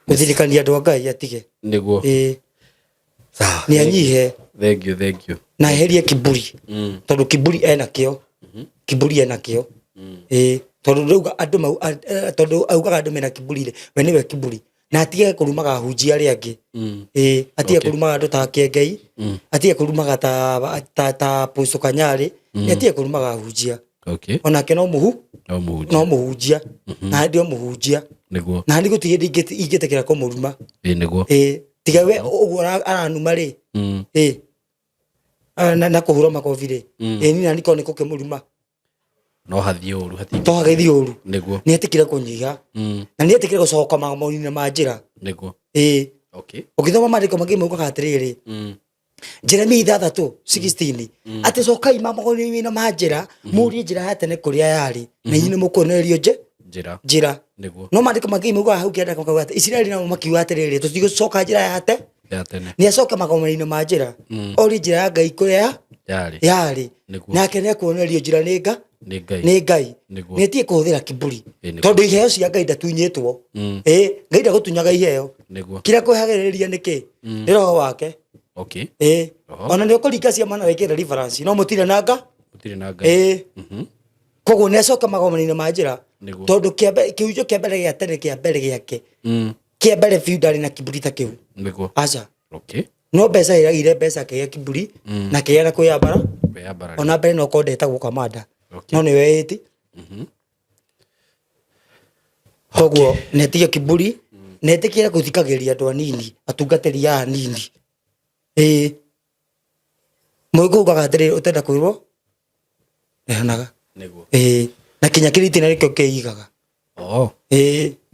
Gũthinĩkania andũ a Ngai atige. Nĩguo. Sawa. Nĩ anyihe. Thank you. Na eherie kiburi. Tondũ kiburi ena kĩo. Kiburi ena kĩo. Tondũ rĩu andũ mau tondũ augaga andũ mena kiburi rĩ, we nĩwe kiburi. Na atige kũrumaga hunjia arĩa angĩ. Atige kũrumaga andũ ta Kĩengei, atige kũrumaga ta Poso Kanyarĩ, atige kũrumaga hunjia. Onake no mũhunjia. Na ndio mũhunjia. Na nĩ gũtirĩ hĩndĩ ingĩtĩkĩra kũmũruma. Tiga we ũguo aranuma rĩ. Na kũhũra makobi rĩ. Niĩ na niko nĩko kĩmũruma. No hathiĩ ũru hathiĩ. To hagĩthiĩ ũru. Nĩguo. Nĩ etikire kũnyiha. Na nĩ etikire gũcoka magomoni-inĩ ma njĩra. Nĩguo. Ũgĩthoma maandĩko mangĩ maugaga atĩrĩrĩ. Jeremia 3:16 atĩ cokai magomoni-inĩ ma njĩra mũrie njĩra ya tene kũrĩa yarĩ na inyuĩ nĩmũkuonererio njĩra. Nĩguo. No maandĩko mangĩ maugaga hau kĩanda kauga atĩ Isiraeli nao makiuga atĩrĩrĩ tũtigũcoka njĩra ya tene. Nĩ acoke magomoni-inĩ ma njĩra. Orie njĩra ya Ngai kũrĩa yarĩ. Nake nĩekuonererio njĩra nĩ Ngai. Nĩ atige kũhũthĩra kiburi. Tondũ iheo cia Ngai ndatunyĩtwo. Ngai ndagutunyaga iheo. Kĩrĩa kwĩhagĩrĩria nĩkĩ? Nĩ roho wake. Ona nĩ ũkũringa ciama na wĩke deliverance no mũtirĩ na nga. Koguo nĩ acoka magomani-inĩ ma njĩra. Tondũ kĩhunjio kĩa mbere gĩa tene kĩa mbere gĩake. Kĩa mbere biũ ndarĩ na kiburi ta kĩu. Aca. No mbeca ĩragire mbeca kĩgĩa kiburi na kĩgĩa na kwĩyambara. Ona mbere no kondetagwo kamanda. No nĩ weĩti. Koguo netige kiburi netikira guthikagiria andu anini atungatiri ya anini moigo gagatiri utenda kwirwo ehanaga niguo na kinya kiriti na rikio keigaga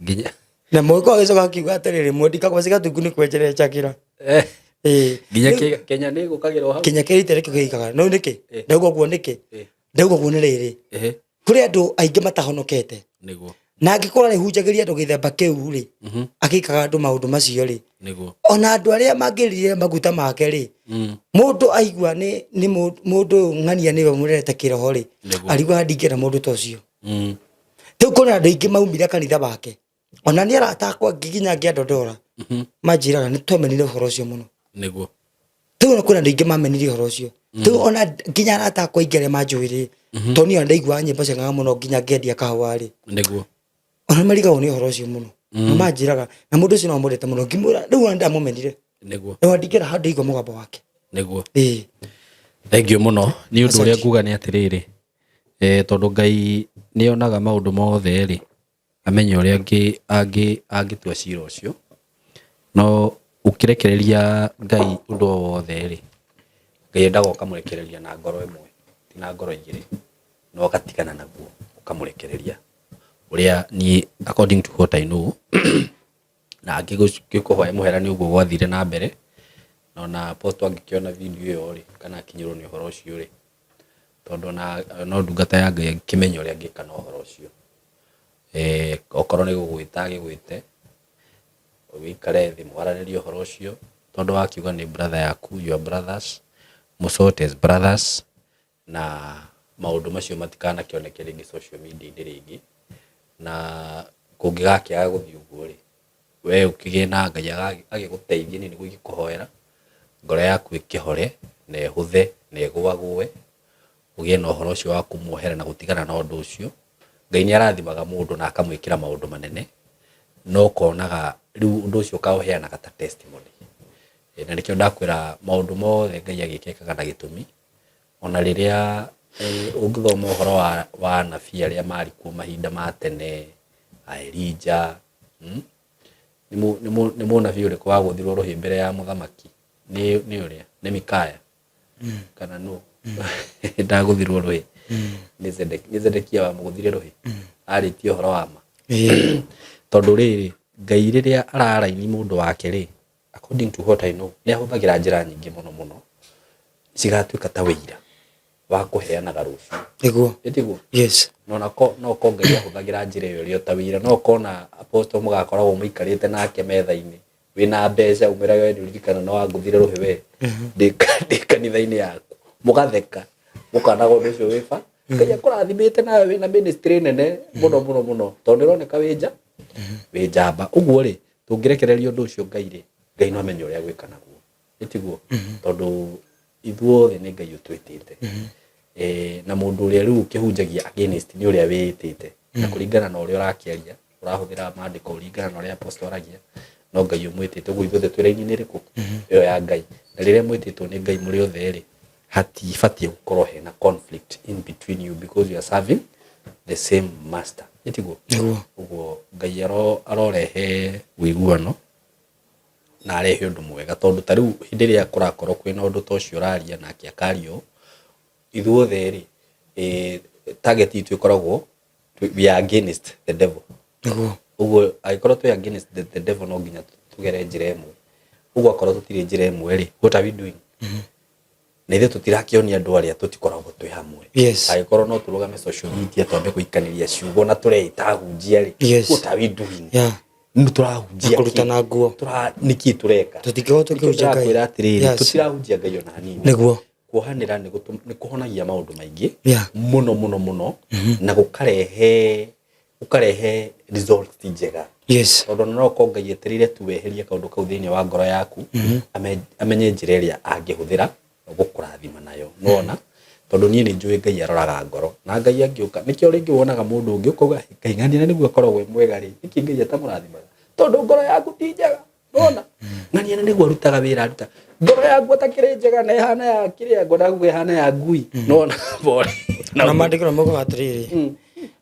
nginya na moigo agicoka akiuga atiriri mwendika kwa ciga tuku ni kwenjere chakira nginya Kenya ni gukagirwo hau kinya kiriti rikio keigaga no niki ndaugo guo niki ndaugo guo ni riri kuri andu aingi matahonokete niguo na angikora rihunjagiria andu githemba kiu ri akikaga andu maundu macio ri niguo ona andu aria mangirire maguta make ri mundu aigua ni mundu ng'ania niwe murete kiroho ri arigwa ndingera mundu tocio tu kuna andu aingi maumire kanitha wake ona ni aratakwa nginya ngiandondora manjiraga ni twemenire horo ucio muno niguo tu kuna andu aingi mamenire horo ucio tu ona nginya aratakwa ingere manjuire toni andaigua nyimbo cengaga muno nginya ngendia kahua ri niguo ona marigawo ni horo ucio muno manjiraga na mundu ucio no murete muno ngimura riu ndamumenire niguo no ndingera handu igwa mugambo wake niguo thank you muno ni undu uria nguga ni atiriri tondu Ngai ni onaga maundu mothe ri amenye uria angitua cira ucio no ukirekereria Ngai undu wothe ri Ngai endaga ukamurekereria na ngoro imwe ti na ngoro igiri no ugatigana naguo ukamurekereria uria ni according to what I know na ngikuhoya muhera ni uguo gwathire na mbere na post angikiona video iyo ri kana kinyirwo ni horo ucio ri tondu na no ndungata ya Ngai kimenya uria ngika no horo ucio okorwo ni gugwita agigwite wikare thi mwaranirie horo ucio tondu wakiuga ni brother yaku your brothers musotes brothers na maundu macio matikana kioneke ringi social media indi ringi na kungigakiaga guthii uguo ri we ukigina Ngai agiguteithie ni gugikuhoera ngoro yaku ikihore na ehuthe na egwagwe ugie na horo ucio wa kumuohera na gutigana na undu ucio Ngai ni arathimaga mundu na akamwikira maundu manene no konaga riu undu ucio kauheana kata testimony na nikio ndakwira maundu mothe Ngai agikekaga na gitumi ona riria ungithoma uhoro wa nabii aria mari kuo mahinda ma tene Elijah ni munabii uriku wa guthirwo ruhi mbere ya muthamaki ni uria ni Mikaya kana no ndaguthirwo ruhi ni Zedekia wa muguthire ruhi aritie uhoro wa ma tondu riri Ngai riria araraini mundu wake ri according to what I know ni ahuthagira njira nyingi muno cigatuika ta wira wa kuheanaga rucio niguo yes no ko Ngai ahuthagira njira iyo rio ta wira no kona apostle mugakoragwo muikarite nake metha-ini wina mbeca umiraga we ndirikana no wanguthire ruhi we kanitha-ini yaku mugatheka mukanaga undu ucio wifa Ngai akurathimite nawe wina ministry nene muno tondu roneka wi njamba uguo ri tungirekereria undu ucio Ngai no amenye uria gwika naguo itiguo tondu ithuothe ni Ngai utwitite na mundu uria riu kihunjagia against ni uria witite na kuringana na uria urakiaria urahuthira maandiko kuringana na uria apostle aragia no Ngai umwitite uguo ithuothe twiraini ni riku iyo ya Ngai na riria mwititwo ni Ngai muri othe ri hatibati gukorwo hena conflict in between you because you are serving the same master itiguo uguo Ngai arorehe wiguano na arehe undu mwega tondu tariu hindi ria kurakorwo kwina undu tocio uraria na akiakario ithuothe ri target itu ikoragwo we are against the devil uguo aikorwo tu against the devil no nginya tugere njira imwe uguo akorwo tutire njira imwe ri what are we doing na ithe tutirakionia andu aria tutikoragwo twi hamwe aikorwo no turugame social media twambe guikaniria ciugo na tureita hunjia ri what are we doing ndu turahunjia kurutana nguo niki tureka tutikio tukihunjia Ngai tutirahunjia Ngai ona hanini niguo kuhanira ni kuhonagia maundu maingi muno na gukarehe results njega tondu no ko Ngai etirire tuweherie kaundu kau thiini wa ngoro yaku amenye njira iria angihuthira gukurathima nayo nona tondu nie ni njui Ngai aroraga ngoro na Ngai angiuka nikio ringi wonaga mundu ungi ukauga Ngai ng'ania niguo akoragwo mwega ri niki Ngai atamũrathimaga tondu ngoro yaku ti njega nona ng'ania niguo arutaga wira aruta ngoro yaku atakire njega na ihana ya kiria ngoda guo ihana ya ngui nona bore na maandiko mogo atiriri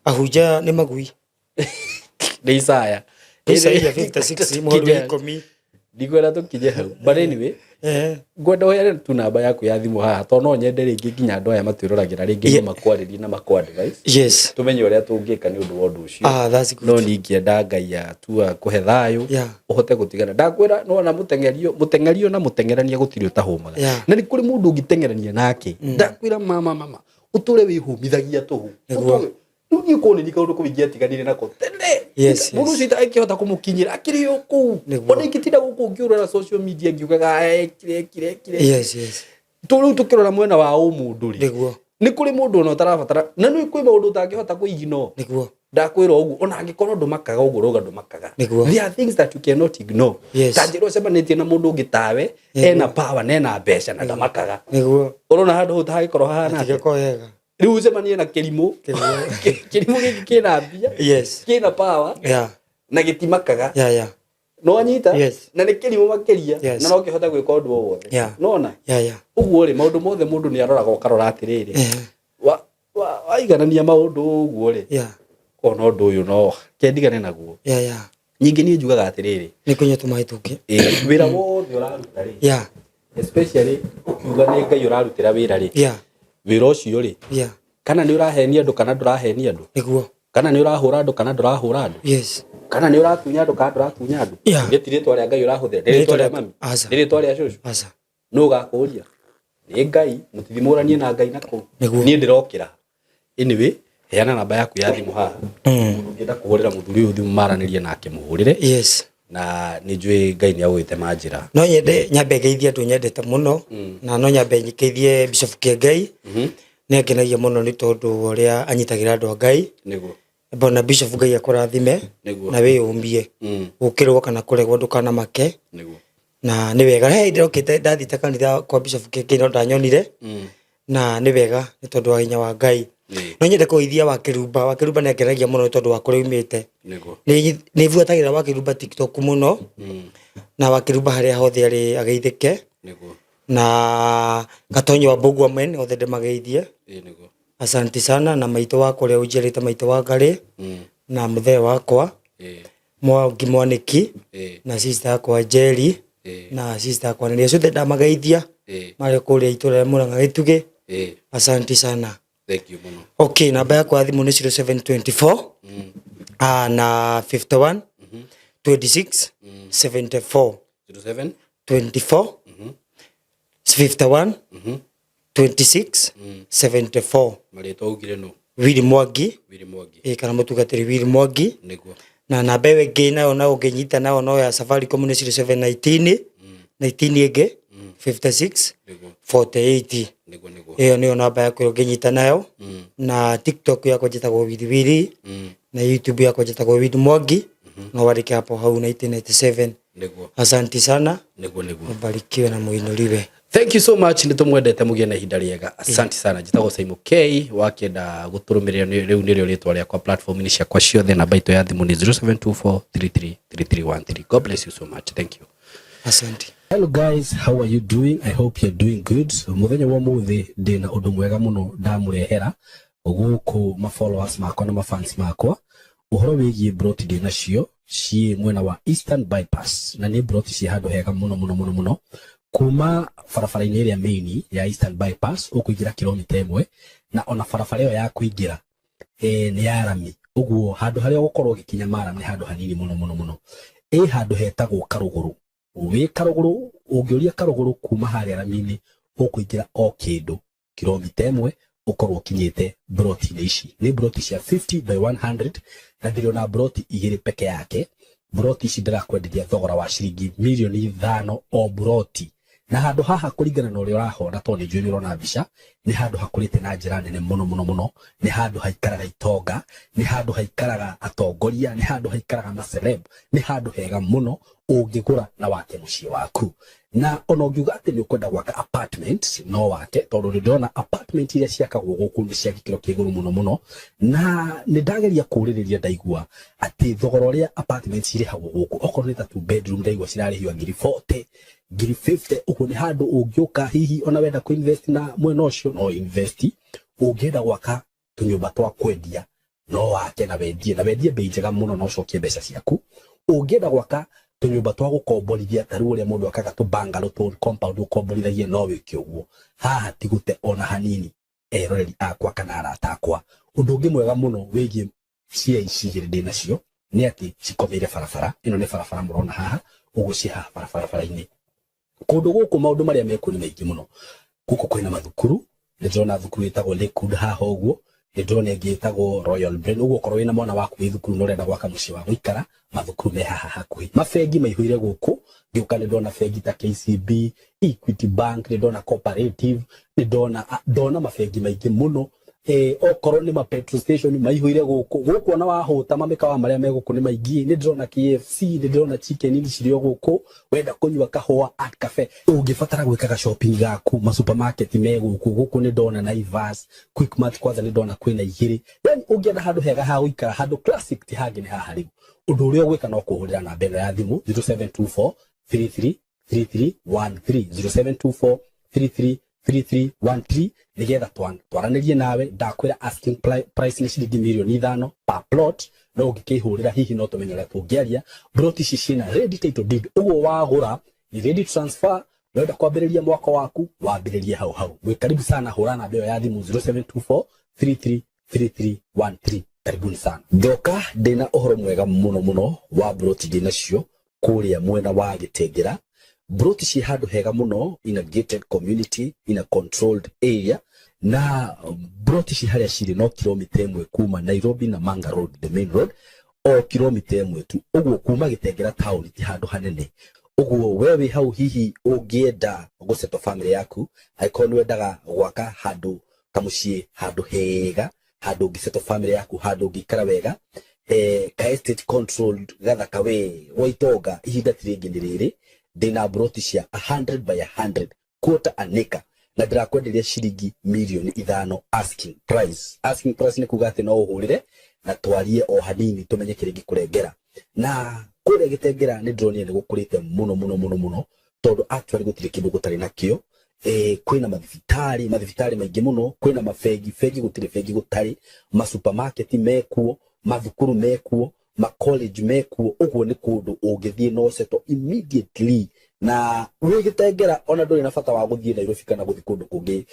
ahunja ni magui Ni Isaya. Isaya 56 mweri wa 10. Ndikwenda tukinye hau. But anyway, ngwenda oya tu namba yaku ya thimu haha to no nyende ringi nginya andu aya matwirораgira ringi no makwaririe na makwa advice. Yes. Tumenye uria tungika ni undu wa undu ucio. That's good. No ningienda Ngai atua kuhe thayu uhote gutigana. Ndakwira no na mutengerio na mutengerania gutiri utahumaga. Na ni kuri mundu ungitengerania nake. Ndakwira mama uture wihumithagia tuhu. Nungi kone ni kaundu kubigia tiganire nako tene. Yes. Mundu cita ikihota kumukinyira akiri yoku. Ona ikitinda guku ngiura na social media ngiugaga kire. Yes. Turu tukirora mwena wa umundu ri. Niguo. Ni kuri mundu no tarabatara. Na ni kwi maundu utangihota kuigino. Niguo. Ndakwira ugu ona angikorwo ndumakaga ugu roga ndumakaga. There are things that you cannot ignore. Tanjiro cemanitie na mundu ngitawe ena power na ena mbeca na ndamakaga. Niguo. Urona handu hutagikorwo hana atigekoyega. Riu cemanie na kirimu giki kina mbia kina power na gitimakaga no anyita na ni kirimu makiria na no kihota gwika undu o wothe nona uguo ri maundu mothe mundu ni aroraga ukarora atiriri waiganania maundu uguo ri ona undu uyu no kendigane naguo nyingi ni njugaga atiriri ni kunyetu maituke wira wothe uraruta ri especially ukiuga ni Ngai urarutira wira ri wira ucio ri kana ni urahenia andu kana ndurahenia andu niguo kana ni urahura andu kana ndurahura andu kana ni uratunya andu kana nduratunya andu ngitire twa ria Ngai urahuthira ndiri twa ria mami ndiri twa ria cucu no gakuria ni Ngai mutithimuranie na Ngai nako ni ndirokira anyway heana namba yaku ya thimu haha ngenda kuhurira muthuri uyu thimu maranirie nake muhurire na ni njui Ngai ni agwite manjira no nyende nyambe geithia andu nyendete muno na no nyambe nyikeithie Bishop Kiengai ne ngenagia muno ni tondu uria anyitagira andu a Ngai niguo bona Bishop Ngai akurathime na we umbie ukirwo kana kuregwo ndukana make niguo na ni wega he ndirokite ndathite kanitha kwa Bishop Kiengai no ndanyonire na ni wega ni tondu wa hinya wa Ngai no nyende kuithia wa Kirumba ne ngenagia muno ni tondu wa kuria umite niguo ni vuatagira wa Kirumba TikTok muno na wa Kirumba haria hothe ari ageithike niguo na Gatonyo wa Mbugua men othe ndemageithie niguo asante sana na maito wako ria ujerite maito wa Ngari na muthe wakwa Mwangi Mwaniki na sister yakwa Jerry na sister yakwa Nelia cothe ndamageithia mari kuria itura Murang'a Gitugi asante sana thank you muno okay namba yakwa thimu ni 0724 na 51 26 74 07 24 51 26 74 marito ugire no Willy Mwangi kana mutugatiri Willy Mwangi niguo na namba wengi nayo na unginyita nayo no ya Safaricom ni 0719 19 ege 56 48 niguo iyo niyo namba yako unginyita nayo na TikTok yako jitagwo Willy na YouTube yako jitagwo Willy Mwangi no warike hapo hau 1997 niguo asante sana niguo mbarikiwe na muinuriwe. Thank you so much nitumwendete mugie na ihinda riega asante sana jitagwo Simon K wakenda guturumirira riu nirio ritwa ria kwa platform ni ciakwa ciothe na baito ya thimu ni 0724333313 God bless you so much thank you asante. Hello guys, how are you doing? I hope you're doing good. Muthenya wa muthi ndina undu mwega muno ndamurehera guku ma followers makwa na ma fans makwa uhoro wigie broti ndi nacio ci mwena wa Eastern Bypass na ni broti ci handu hega muno kuma farafara-ini iria main ya Eastern Bypass ukuingira kilomita 1 na ona farafara iyo ya kuingira ni ya rami uguo handu haria gukorwo gikinya mara ni handu hanini muno handu hetagwo Karuguru wi Karuguru ungiuria Karuguru kuma haria rami-ini ukuingira o kindu kilomita 1 ukorwo kinyite broti ici ni broti cia 50 by 100 na ndio na broti igiri peke yake broti ici ndirakwenderia thogora wa ciringi milioni 5 o broti na handu haha kuringana na uria urahona to ni njui ni urona mbica ni handu hakurite na njira nene muno ni handu haikaraga itonga ni handu haikaraga atongoria ni handu haikaraga maceleb ni handu hega muno ungigura na wake muciĩ waku na ona ungiuga ati ni ukwenda gwaka apartment no wake tondu ndona apartment iria ciakagwo guku ni cia gikiro kiguru muno na ni ndageria kuririria ndaigua ati thogora uria apartment irihagwo guku okorwo ni ta 2 bedroom ndaigua cirarihio ngiri 40 ngiri 50 uko ni handu ungiuka hihi ona wenda ku invest na mwena ucio no invest ungienda gwaka tunyumba twa kwendia no wake na wendie bei njega muno no cokie mbeca ciaku ungienda gwaka tunyumba twa gukomborithia taru uria mundu akaga tu bangalo tu compound ukomborithagie no wiki uguo haha tigute ona hanini eroreri akwa kana arata akwa undu ungi mwega muno wigie cia ici ndi nacio ni ati cikomeire barabara ino ni barabara murona haha ugucia barabara-ini kundu guku maundu maria meku ni maingi muno guku kwina mathukuru ni ndona thukuru itagwo Lakewood haha uguo ni ndona ingi itagwo Royal Brain uguo korwo wina mwana waku wi thukuru no renda gwaka mucii wa guikara mathukuru me haha hakuhi mafengi maihuire guku ngiuka ni ndona fengi ta KCB Equity Bank ni ndona Cooperative ni ndona mafengi maingi muno okorwo ni ma petrol station maihuire guku ona wahuta mamikawa maria me guku ni maingi ni ndona KFC ni ndona chicken ni cirio guku wenda kunywa kahua at cafe ungifatara gwikaga shopping gaku ma supermarket me guku ni ndona Naivas Quickmart kwanza ni ndona kwina igiri yani ungienda handu hega ha guikara handu classic ti hangi ni haha riu undu uria gwika no kuhurira na mbere ya thimu 0724 33 3313 0724 33 3313 nigetha twaranirie nawe ndakwira asking price ni ciringi milioni 5 per plot no ngikihurira hihi no tumenye uria tungiaria plot ici cina ready title deed uguo wagura ni ready transfer wenda kwambiriria mwako waku wambiririe hau we karibu sana hura na mbeo ya thimu 0724 33 3313 karibuni sana ndoka ndina uhoro mwega muno wa plot ndina cio kuria mwena wa Gitengera Broti ci handu hega muno in a gated community in a controlled area na broti ci haria ciri no kilomita 1 kuma Nairobi na Manga Road the main road o kilomita 1 tu uguo kuma Gitengera town ti handu hanene uguo wewe hau hihi ungienda guceto family yaku aikoni wendaga gwaka handu kamucie handu hega handu giceto family yaku handu gikara wega ka estate controlled gathaka we waitonga ihinda tiringi niriri dina broti cia 100 by 100 quarter an acre na ndirakwenderia ciringi milioni 5 asking price ni kuga ati no uhurire na twarie o hanini tumenye kiringi kurengera na kure Gitengera ni ndronie ni gukurite muno tondu actually gutire kindu gutari nakio kwina mathibitari maingi muno kwina mafegi gutire fegi gutari ma supermarket mekuo mathukuru mekuo ma college mekuo uguo ni kundu ungithie no seto immediately na wi Gitengera ona nduri na bata wa guthie Nairobi kana guthi kundu kungi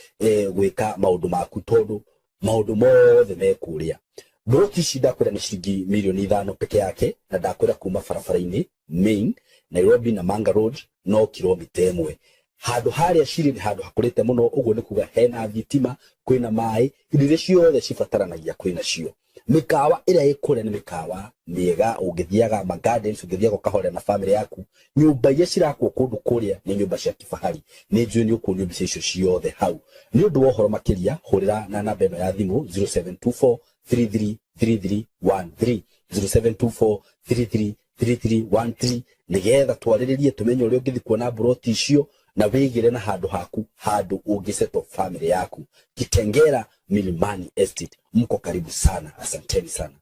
gwika maundu maku tondu maundu mothe mekuria broti shida kwira ni ciringi milioni 5 peke yake na ndakwira kuma barabara-ini main Nairobi na Manga Road no kilomita 1 handu haria ciri ni handu hakurite muno uguo ni kuga hena thitima kwina mai indo ciothe cibataranagia kwina cio mikawa ira ikure ni mikawa miega ungithiaga ma gardens ungithiaga kahore na family yaku nyumba iria cirakwo kundu kuria ni nyumba cia kifahari ni njui ni uku nyumba icio ciothe hau ni undu wa uhoro makiria hurira na namba ino ya thimu 0724 333313 0724 333313 nigetha twariririe tumenye uria ungithi kuona broti icio na wigire na handu haku handu ungiceto family yaku Gitengera Milimani Estate mko karibu sana asanteni sana.